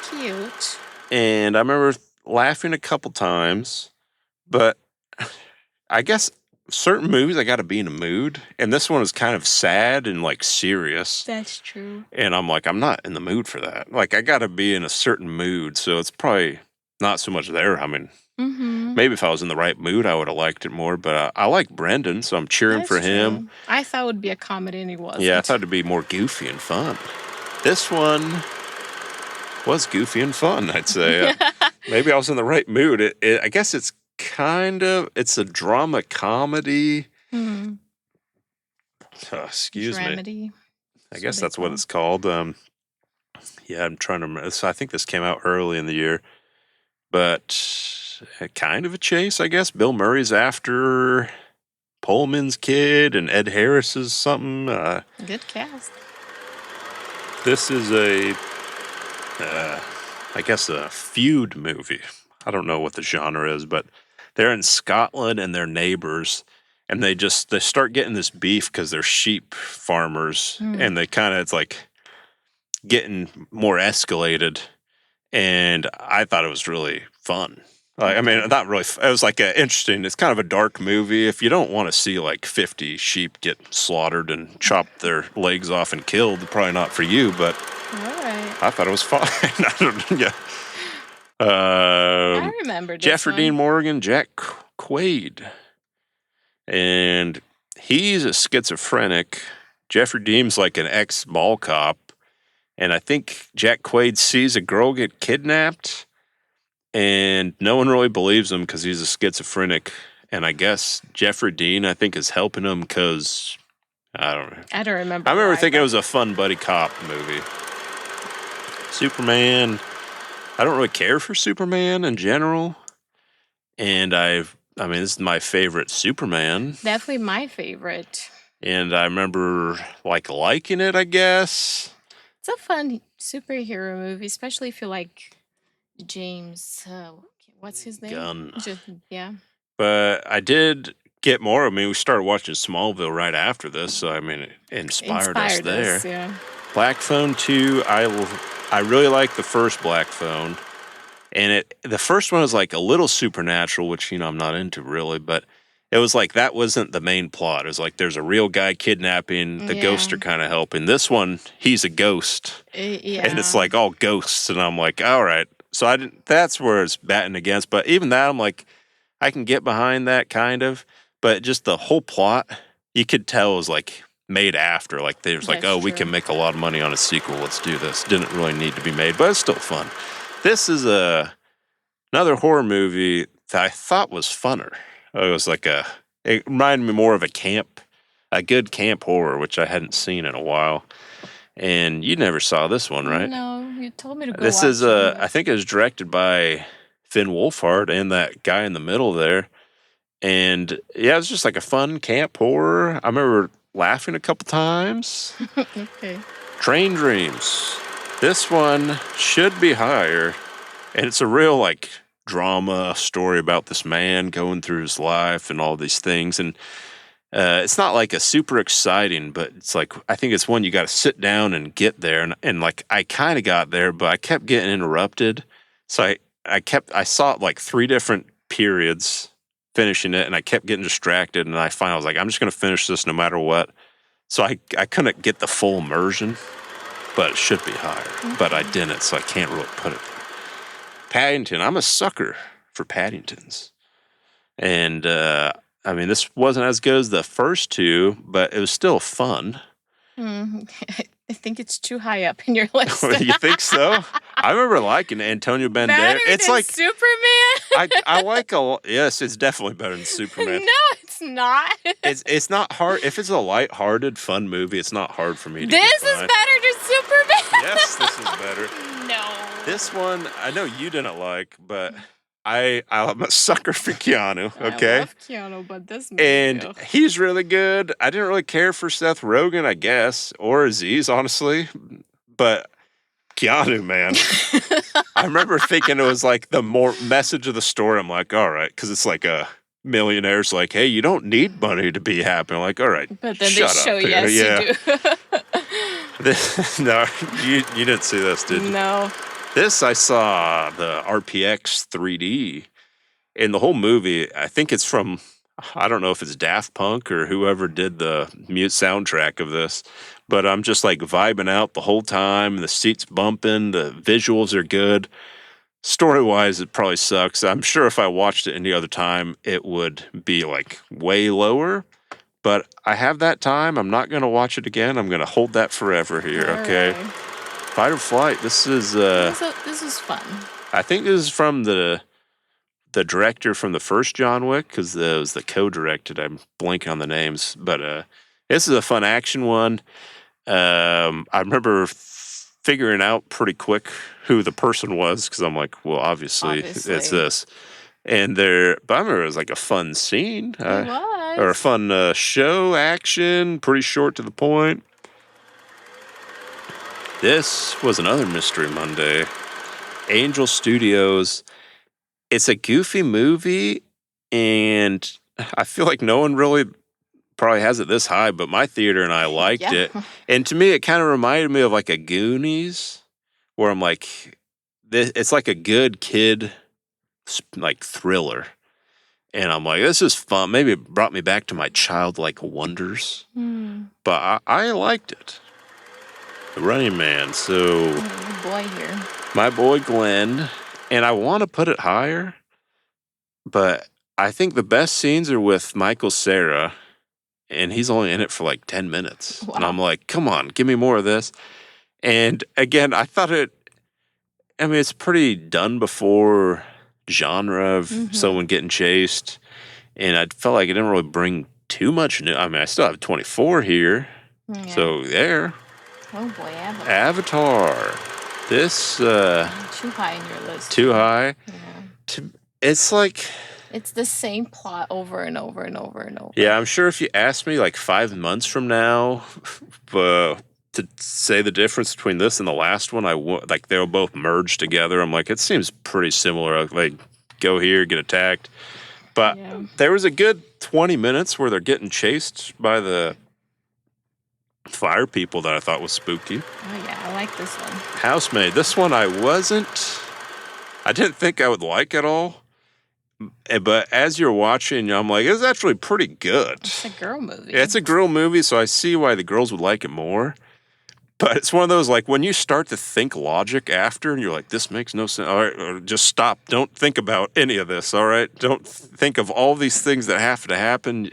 B: Cute.
A: and I remember laughing a couple times. But I guess certain movies I got to be in a mood, and this one is kind of sad and like serious.
B: That's true.
A: And I'm like, I'm not in the mood for that. Like, I got to be in a certain mood, so it's probably not so much there. I mean,
B: Mm-hmm.
A: maybe if I was in the right mood, I would have liked it more. But I like Brendan, so I'm cheering
B: That's
A: for him.
B: true. I thought it would be a comedy, and it wasn't.
A: Yeah, I thought it'd be more goofy and fun. This one was goofy and fun, I'd say. Maybe I was in the right mood. I guess it's it's a drama comedy.
B: Hmm.
A: Excuse me.
B: Dramedy.
A: I guess that's what it's called. Yeah, I'm trying to remember. So I think this came out early in the year, but kind of a chase, I guess. Bill Murray's after Pullman's kid, and Ed Harris is something.
B: Good cast.
A: This is I guess a feud movie. I don't know what the genre is, but they're in Scotland and they're neighbors, and they start getting this beef because they're sheep farmers, and they kind of it's like getting more escalated. And I thought it was really fun. I mean, not really. It was like interesting. It's kind of a dark movie. If you don't want to see like 50 sheep get slaughtered and chop their legs off and killed, probably not for you. But
B: all right.
A: I thought it was fine. I don't. Yeah.
B: I remember this
A: Jeffrey
B: one.
A: Dean Morgan, Jack Quaid, and he's a schizophrenic. Jeffrey Dean's like an ex-mall cop, and I think Jack Quaid sees a girl get kidnapped, and no one really believes him because he's a schizophrenic. And I guess Jeffrey Dean, I think, is helping him because I don't know.
B: I don't remember.
A: I remember thinking it was a fun buddy cop movie. Superman. I don't really care for Superman in general, and I mean, this is my favorite Superman.
B: Definitely my favorite.
A: And I remember liking it, I guess.
B: It's a fun superhero movie, especially if you like James. What's his name?
A: Gunn.
B: Yeah.
A: But I did get more. I mean, we started watching Smallville right after this, so I mean, it inspired us there.
B: Yeah.
A: Black Phone 2, I really like the first Black Phone. And the first one was like a little supernatural, which, I'm not into really, but it was like that wasn't the main plot. It was like there's a real guy kidnapping, the ghosts are kind of helping. This one, he's a ghost.
B: Yeah.
A: And it's like all ghosts, and I'm like, all right. So that's where it's batting against. But even that, I'm like, I can get behind that kind of. But just the whole plot, you could tell was like made after. Like there's like,
B: That's
A: we
B: true.
A: can make a lot of money on a sequel. Let's do this. Didn't really need to be made, but it's still fun. This is another horror movie that I thought was funner. It was like it reminded me more of a good camp horror, which I hadn't seen in a while. And you never saw this one, right?
B: No, you told me to go
A: This
B: watch
A: is
B: it.
A: I think it was directed by Finn Wolfhard and that guy in the middle there. And yeah, it was just like a fun camp horror. I remember laughing a couple times.
B: Okay.
A: Train Dreams. This one should be higher. And it's a real like drama story about this man going through his life and all these things. And it's not like a super exciting, but it's like I think it's one you got to sit down and get there. And like I kind of got there, but I kept getting interrupted. So I saw it like 3 different periods finishing it, and I kept getting distracted. And I finally was like, I'm just going to finish this no matter what. So I couldn't get the full immersion, but it should be higher. But I didn't, so I can't really put it there. Paddington. I'm a sucker for Paddingtons. And I mean, this wasn't as good as the first 2, but it was still fun.
B: I think it's too high up in your list.
A: You think so? I remember liking Antonio Banderas.
B: Better
A: It's
B: than
A: like
B: Superman?
A: I like yes, it's definitely better than Superman.
B: No, it's not.
A: It's not hard if it's a light-hearted, fun movie. It's not hard for me to
B: This
A: get
B: is
A: behind.
B: better than Superman.
A: Yes, this is better.
B: No.
A: This one I know you didn't like, but I'm a sucker for Keanu. Okay.
B: I love Keanu, but this movie.
A: And
B: ugh.
A: he's really good. I didn't really care for Seth Rogen, I guess, or Aziz, honestly. But Keanu, man. I remember thinking it was like the more message of the story. I'm like, all right, because it's like a millionaire's like, hey, you don't need money to be happy. I'm like, all right,
B: But then
A: shut
B: they show
A: up here.
B: yes,
A: Yeah.
B: you do.
A: No, you didn't see this, did you?
B: No.
A: This I saw the RPX 3D, and the whole movie. I think it's from. I don't know if it's Daft Punk or whoever did the mute soundtrack of this, but I'm just like vibing out the whole time. The seats bumping, the visuals are good. Story wise, it probably sucks. I'm sure if I watched it any other time, it would be like way lower. But I have that time. I'm not going to watch it again. I'm going to hold that forever here. Okay.
B: Alright.
A: Fight or Flight. This is.
B: This is fun.
A: I think this is from the director from the first John Wick, because it was the co-directed. I'm blanking on the names, but this is a fun action one. I remember figuring out pretty quick who the person was, because I'm like, well, obviously it's
B: Obviously.
A: this. And but I remember it was like a fun scene,
B: It was.
A: or a fun show action, pretty short to the point. This was another Mystery Monday. Angel Studios. It's a goofy movie, and I feel like no one really probably has it this high, but my theater and I liked
B: Yeah.
A: it. And to me, it kind of reminded me of like a Goonies, where I'm like, it's like a good kid, like thriller. And I'm like, this is fun. Maybe it brought me back to my childlike wonders, but I liked it. The Running Man. So
B: Boy here.
A: my boy Glenn, and I want to put it higher, but I think the best scenes are with Michael Cera, and he's only in it for like 10 minutes.
B: Wow.
A: And I'm like, come on, give me more of this. And again, I thought it's pretty done before genre of someone getting chased, and I felt like it didn't really bring too much new. I mean, I still have 24 here,
B: Yeah.
A: so there.
B: Oh boy,
A: Avatar. This,
B: too high in your list.
A: too high.
B: Yeah.
A: It's like,
B: It's the same plot over and over and over and over.
A: yeah, I'm sure if you asked me like 5 months from now to say the difference between this and the last one, like they'll both merge together. I'm like, it seems pretty similar. Like, go here, get attacked. But
B: Yeah.
A: there was a good 20 minutes where they're getting chased by the fire people that I thought was spooky.
B: Oh yeah, I like this one.
A: Housemaid. This one I didn't think I would like at all. But as you're watching, I'm like, it's actually pretty good.
B: It's a girl movie.
A: Yeah, it's a girl movie, so I see why the girls would like it more. But it's one of those, like, when you start to think logic after, and you're like, this makes no sense. All right, or just stop. Don't think about any of this, all right? Don't think of all these things that have to happen.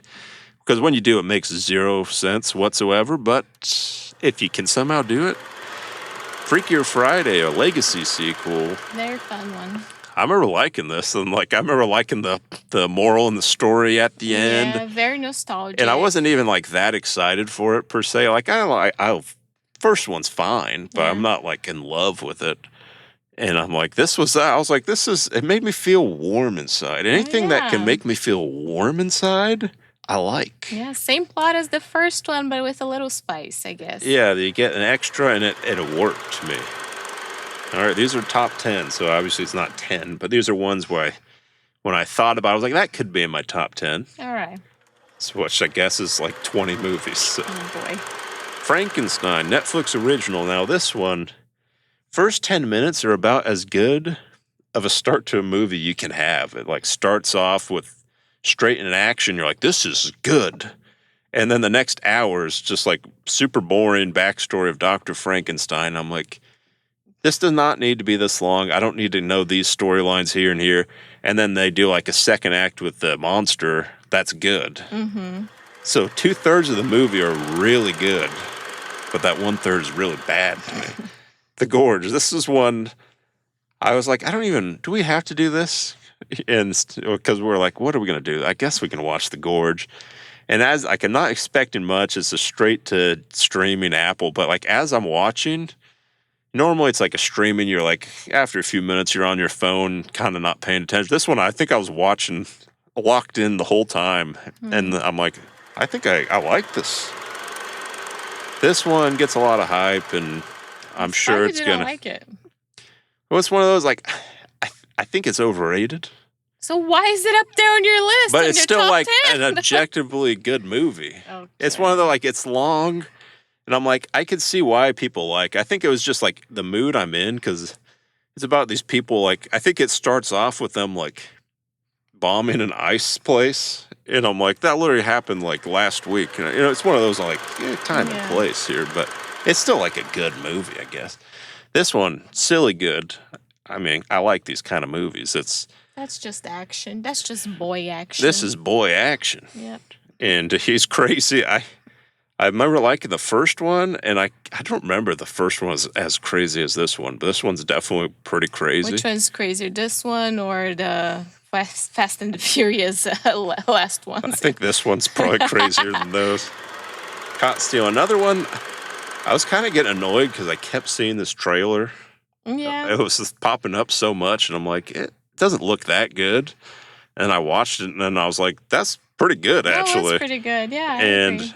A: Because when you do, it makes zero sense whatsoever. But if you can somehow do it, Freakier Friday, a Legacy sequel.
B: Very fun one.
A: I remember liking this, and like I remember liking the moral and the story at the end.
B: Yeah, very nostalgic.
A: And I wasn't even like that excited for it per se. Like I first one's fine, but I'm not like in love with it. And I'm like, I was like, it made me feel warm inside. Anything that can
B: yeah.
A: make me feel warm inside, I like.
B: Yeah, same plot as the first one, but with a little spice, I guess.
A: Yeah, you get an extra, and it worked to me. All right, these are top 10, so obviously it's not 10, but these are ones where when I thought about it, I was like, that could be in my top 10.
B: All right.
A: So, which I guess is like 20 movies. So.
B: Oh boy.
A: Frankenstein, Netflix original. Now this one, first 10 minutes are about as good of a start to a movie you can have. It like starts off with straight in action. You're like, this is good. And then the next hour is just like super boring backstory of Dr. Frankenstein. I'm like, this does not need to be this long. I don't need to know these storylines here and here. And then they do like a second act with the monster. That's good.
B: Mm-hmm.
A: So 2/3 of the movie are really good. but that 1/3 is really bad to me. The Gorge. This is one I was like, do we have to do this? And because we're like, what are we going to do? I guess we can watch The Gorge. And as like, I'm not expecting much, it's a straight to streaming Apple, but like as I'm watching, normally it's like a streaming, you're like, after a few minutes, you're on your phone, kind of not paying attention. This one, I think I was watching, locked in the whole time. And I'm like, I think I like this. This one gets a lot of hype, and I'm sure it's going to.
B: like it.
A: Well, it's one of those, like, I think it's overrated.
B: So why is it up there on your list?
A: But it's still like 10? An objectively good movie.
B: Okay.
A: It's one of the, like, it's long, and I'm like, I could see why people I think it was just like the mood I'm in, because it's about these people, like, I think it starts off with them like bombing an ice place, and I'm like, that literally happened like last week. And, it's one of those like time and place here, but it's still like a good movie, I guess. This one, silly good. I mean, I like these kind of movies.
B: That's just action. That's just boy action.
A: This is boy action.
B: Yep.
A: And he's crazy. I remember liking the first one, and I don't remember the first one was as crazy as this one, but this one's definitely pretty crazy.
B: Which one's crazier, this one or the Fast and the Furious last one?
A: I think this one's probably crazier than those. Caught Stealing. Another one, I was kind of getting annoyed because I kept seeing this trailer.
B: Yeah.
A: It was just popping up so much, and I'm like, it doesn't look that good. And I watched it, and then I was like, that's pretty good, actually.
B: That's pretty good, yeah.
A: And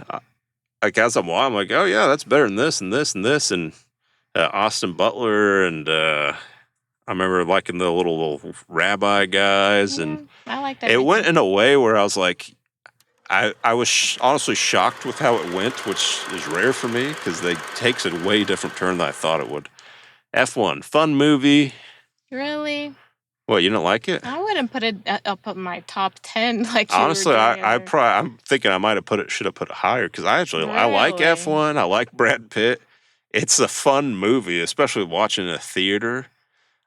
A: like as I'm watching, I'm like, oh yeah, that's better than this and this and this. And Austin Butler, and I remember liking the little rabbi guys, and
B: I like that.
A: It went in a way where I was like, I was honestly shocked with how it went, which is rare for me because they takes a way different turn than I thought it would. F1, fun movie.
B: Really?
A: What, you didn't like it?
B: I wouldn't put it up on my top 10 like
A: honestly,
B: you were doing
A: I'm thinking I might have should have put it higher because I like F1. I like Brad Pitt. It's a fun movie, especially watching in a theater.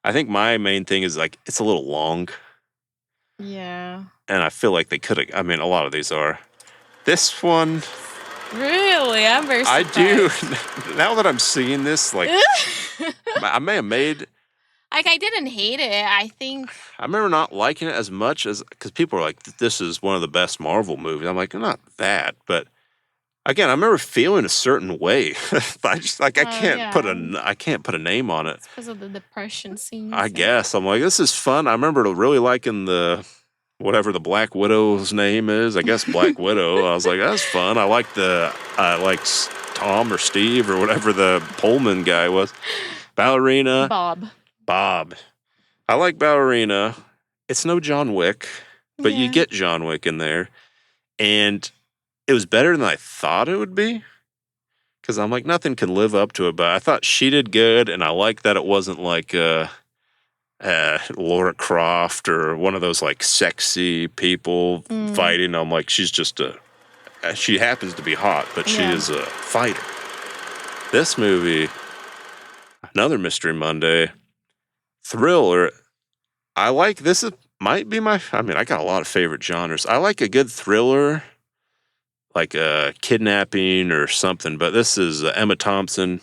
A: I think my main thing is like it's a little long.
B: Yeah.
A: And I feel like they could have. I mean, a lot of these are. This one.
B: Really? I'm very surprised.
A: I do. Now that I'm seeing this, like, I may have made.
B: Like, I didn't hate it. I think.
A: I remember not liking it as much as. Because people are like, this is one of the best Marvel movies. I'm like, not that. But again, I remember feeling a certain way. I just, like, I can't put a name on it.
B: It's because of the depression scene.
A: I guess. I'm like, this is fun. I remember really liking whatever the Black Widow's name is. I guess Black Widow. I was like, that's fun. I like Tom or Steve or whatever the Pullman guy was. Ballerina. Bob. I like Ballerina. It's no John Wick, but you get John Wick in there. And it was better than I thought it would be. Because I'm like, nothing can live up to it. But I thought she did good. And I like that it wasn't like Laura Croft or one of those like sexy people fighting. I'm like, she's just she happens to be hot, but she is a fighter. This movie, another Mystery Monday, thriller. I like this. Might be I got a lot of favorite genres. I like a good thriller, like a kidnapping or something, but this is Emma Thompson,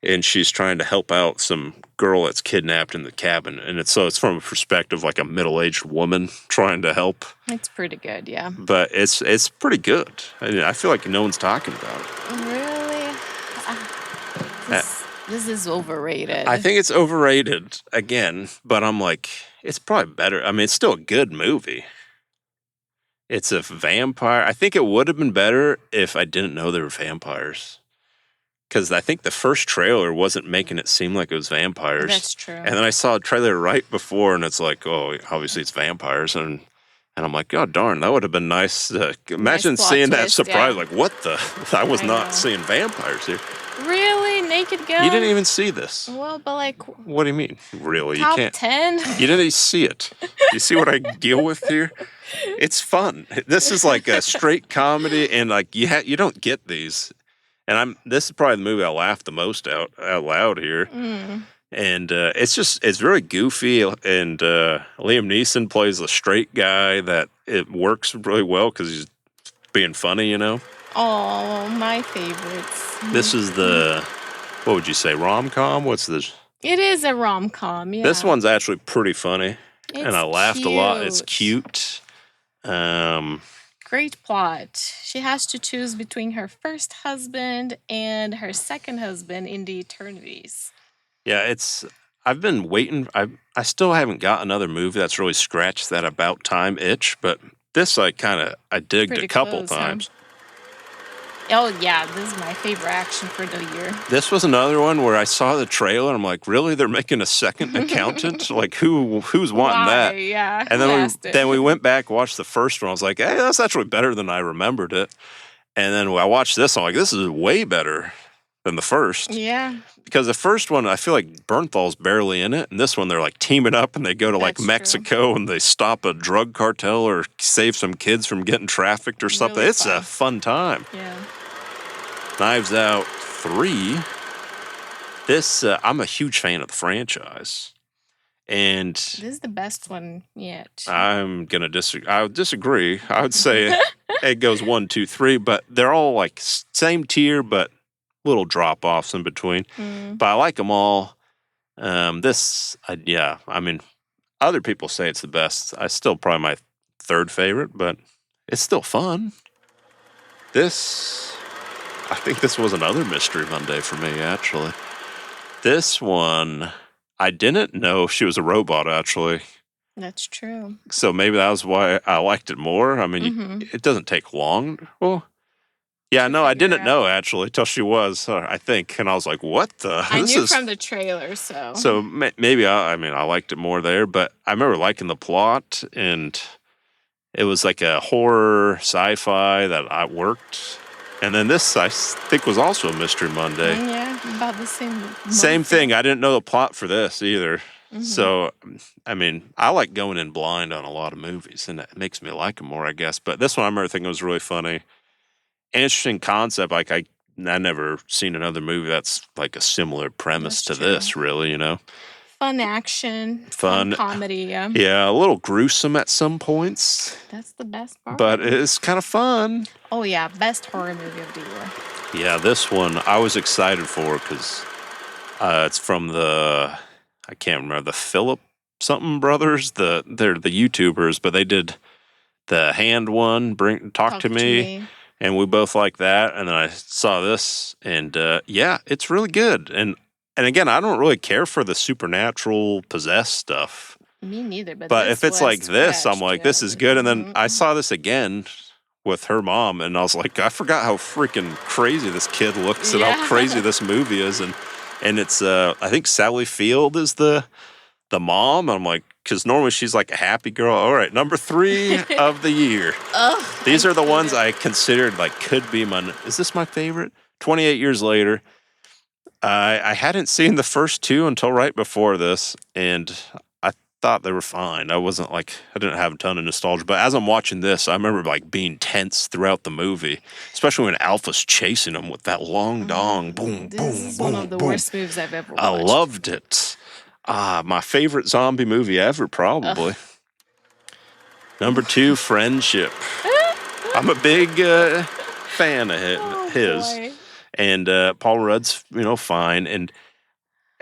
A: and she's trying to help out some girl that's kidnapped in the cabin, and it's from a perspective like a middle-aged woman trying to help.
B: It's pretty good, yeah.
A: But it's pretty good. I feel like no one's talking about it.
B: Really? This is overrated.
A: I think it's overrated again, but I'm like, it's probably better. I mean, it's still a good movie. It's a vampire. I think it would have been better if I didn't know there were vampires. Because I think the first trailer wasn't making it seem like it was vampires.
B: That's true.
A: And then I saw a trailer right before, and it's like, oh, obviously it's vampires. And I'm like, oh, darn, that would have been nice. Imagine seeing that surprise. Like, what the? I was not seeing vampires here.
B: Really? Naked Gun?
A: You didn't even see this.
B: Well, but like...
A: What do you mean? Really?
B: Top
A: you can't.
B: 10?
A: You didn't even see it. You see what I deal with here? It's fun. This is like a straight comedy, and like you don't get these. And this is probably the movie I laughed the most out loud here. And it's really goofy. And Liam Neeson plays a straight guy that it works really well because he's being funny,
B: Oh, my favorites.
A: This is the, what would you say, rom-com? What's this?
B: It is a rom-com, yeah.
A: This one's actually pretty funny, and
B: It's
A: I laughed a lot. It's
B: cute.
A: cute.
B: Great plot. She has to choose between her first husband and her second husband in the eternities.
A: Yeah, I've been waiting. I still haven't got another movie that's really scratched that about time itch, but this I digged
B: Pretty
A: a couple
B: close, huh?
A: times.
B: Oh yeah, this is my favorite action for the year.
A: This was another one where I saw the trailer and I'm like, really? They're making a second accountant? Like who's wanting
B: Why?
A: that?
B: Yeah.
A: And
B: who asked it?
A: then we went back, watched the first one. I was like, hey, that's actually better than I remembered it. And then I watched this. I'm like, this is way better than the first.
B: Yeah.
A: Because the first one, I feel like Bernthal's barely in it. And this one, they're like teaming up and they go to like
B: That's true.
A: Mexico and they stop a drug cartel or save some kids from getting trafficked or something.
B: Really
A: It's a
B: fun.
A: fun time.
B: Yeah.
A: Knives Out 3. This, I'm a huge fan of the franchise. And
B: This is the best one yet.
A: I'm going to disagree. I would disagree. I would say it goes 1, 2, 3, but they're all like same tier, but little drop offs in between.
B: Mm.
A: But I like them all. Yeah, I mean, other people say it's the best. I still probably my third favorite, but it's still fun. I think this was another Mystery Monday for me, actually. This one, I didn't know she was a robot, actually.
B: That's true.
A: So maybe that was why I liked it more. I mean,
B: Mhm.
A: it doesn't take long. Well, yeah,
B: To
A: no, I
B: figure
A: didn't
B: out.
A: know actually till she was, I think, and I was like, "What the?"
B: I
A: This
B: knew
A: is
B: from the trailer, so.
A: so maybe I mean, I liked it more there, but I remember liking the plot, and it was like a horror sci-fi that I worked, and then this I think was also a Mystery Monday.
B: Yeah, about the same.
A: Same
B: month.
A: thing. I didn't know the plot for this either.
B: Mhm.
A: So, I mean, I like going in blind on a lot of movies, and it makes me like them more, I guess. But this one, I remember thinking was really funny. Interesting concept. Like, I never seen another movie that's like a similar premise
B: That's
A: to
B: true.
A: this, really, you know?
B: Fun action,
A: Fun.
B: comedy. Yeah.
A: Yeah, a little gruesome at some points,
B: That's the best part.
A: but it's kind of fun.
B: Oh yeah, best horror movie of the year.
A: Yeah, this one I was excited for because it's from I can't remember, the Philip something brothers. They're the YouTubers, but they did the hand one, Talk to me, and we both like that. And then I saw this, and yeah, it's really good. And again, I don't really care for the supernatural possessed stuff,
B: Me neither. But
A: but
B: this
A: if it's
B: was
A: like this, I'm
B: scratched,
A: like,
B: yeah.
A: this is good. And then I
B: Mhm.
A: saw this again with her mom, and I was like, I forgot how freaking crazy this kid looks and how
B: Yeah.
A: crazy this movie is. And it's I think Sally Field is the mom. And I'm like, because normally she's like a happy girl. All right, number 3 of the year.
B: Ugh,
A: These
B: I
A: are the ones
B: couldn't.
A: I considered like could be is this my favorite? 28 years later. I hadn't seen the first 2 until right before this, and I thought they were fine. I didn't have a ton of nostalgia, but as I'm watching this, I remember like being tense throughout the movie, especially when Alpha's chasing him with that long dong. Boom,
B: This
A: boom,
B: is
A: boom,
B: one of the
A: boom.
B: worst movies I've ever watched.
A: I loved it. My favorite zombie movie ever, probably. Number 2, Friendship. I'm a big fan of
B: Oh,
A: his.
B: boy.
A: And Paul Rudd's, fine. And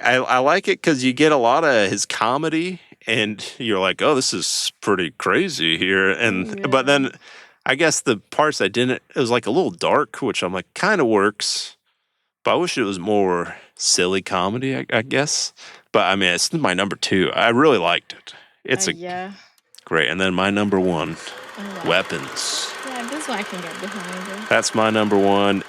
A: I like it because you get a lot of his comedy, and you're like, oh, this is pretty crazy here. And but
B: Yeah.
A: then I guess the parts it was like a little dark, which I'm like, kind of works. But I wish it was more silly comedy, I guess. But I mean, it's my number 2. I really liked it. It's
B: Yeah.
A: great. And then my number 1,
B: Oh, wow.
A: Weapons.
B: Yeah, this one I can get behind.
A: That's my number 1.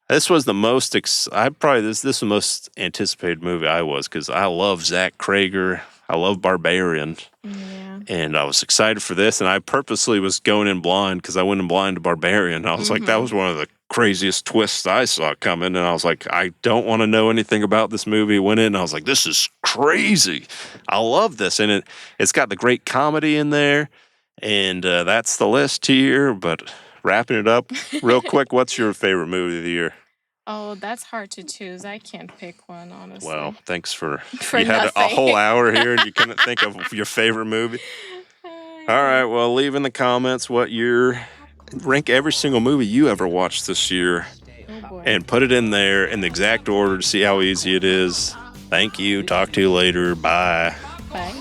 A: This was the most this was the most anticipated movie I was, because I love Zach Krager. I love Barbarian,
B: Yeah.
A: and I was excited for this. And I purposely was going in blind because I went in blind to Barbarian. I was like, that was one of the craziest twists I saw coming, and I was like, I don't want to know anything about this movie. Went in, and I was like, this is crazy. I love this, and it's got the great comedy in there, and that's the list here. But wrapping it up real quick, what's your favorite movie of the year?
B: Oh, that's hard to choose. I can't pick one, honestly.
A: Well, thanks for
B: For
A: you had a
B: nothing.
A: whole hour here and you couldn't think of your favorite movie. All right, well, leave in the comments what your rank every single movie you ever watched this year
B: Oh boy.
A: and put it in there in the exact order to see how easy it is. Thank you. Talk to you later. Bye.
B: Bye.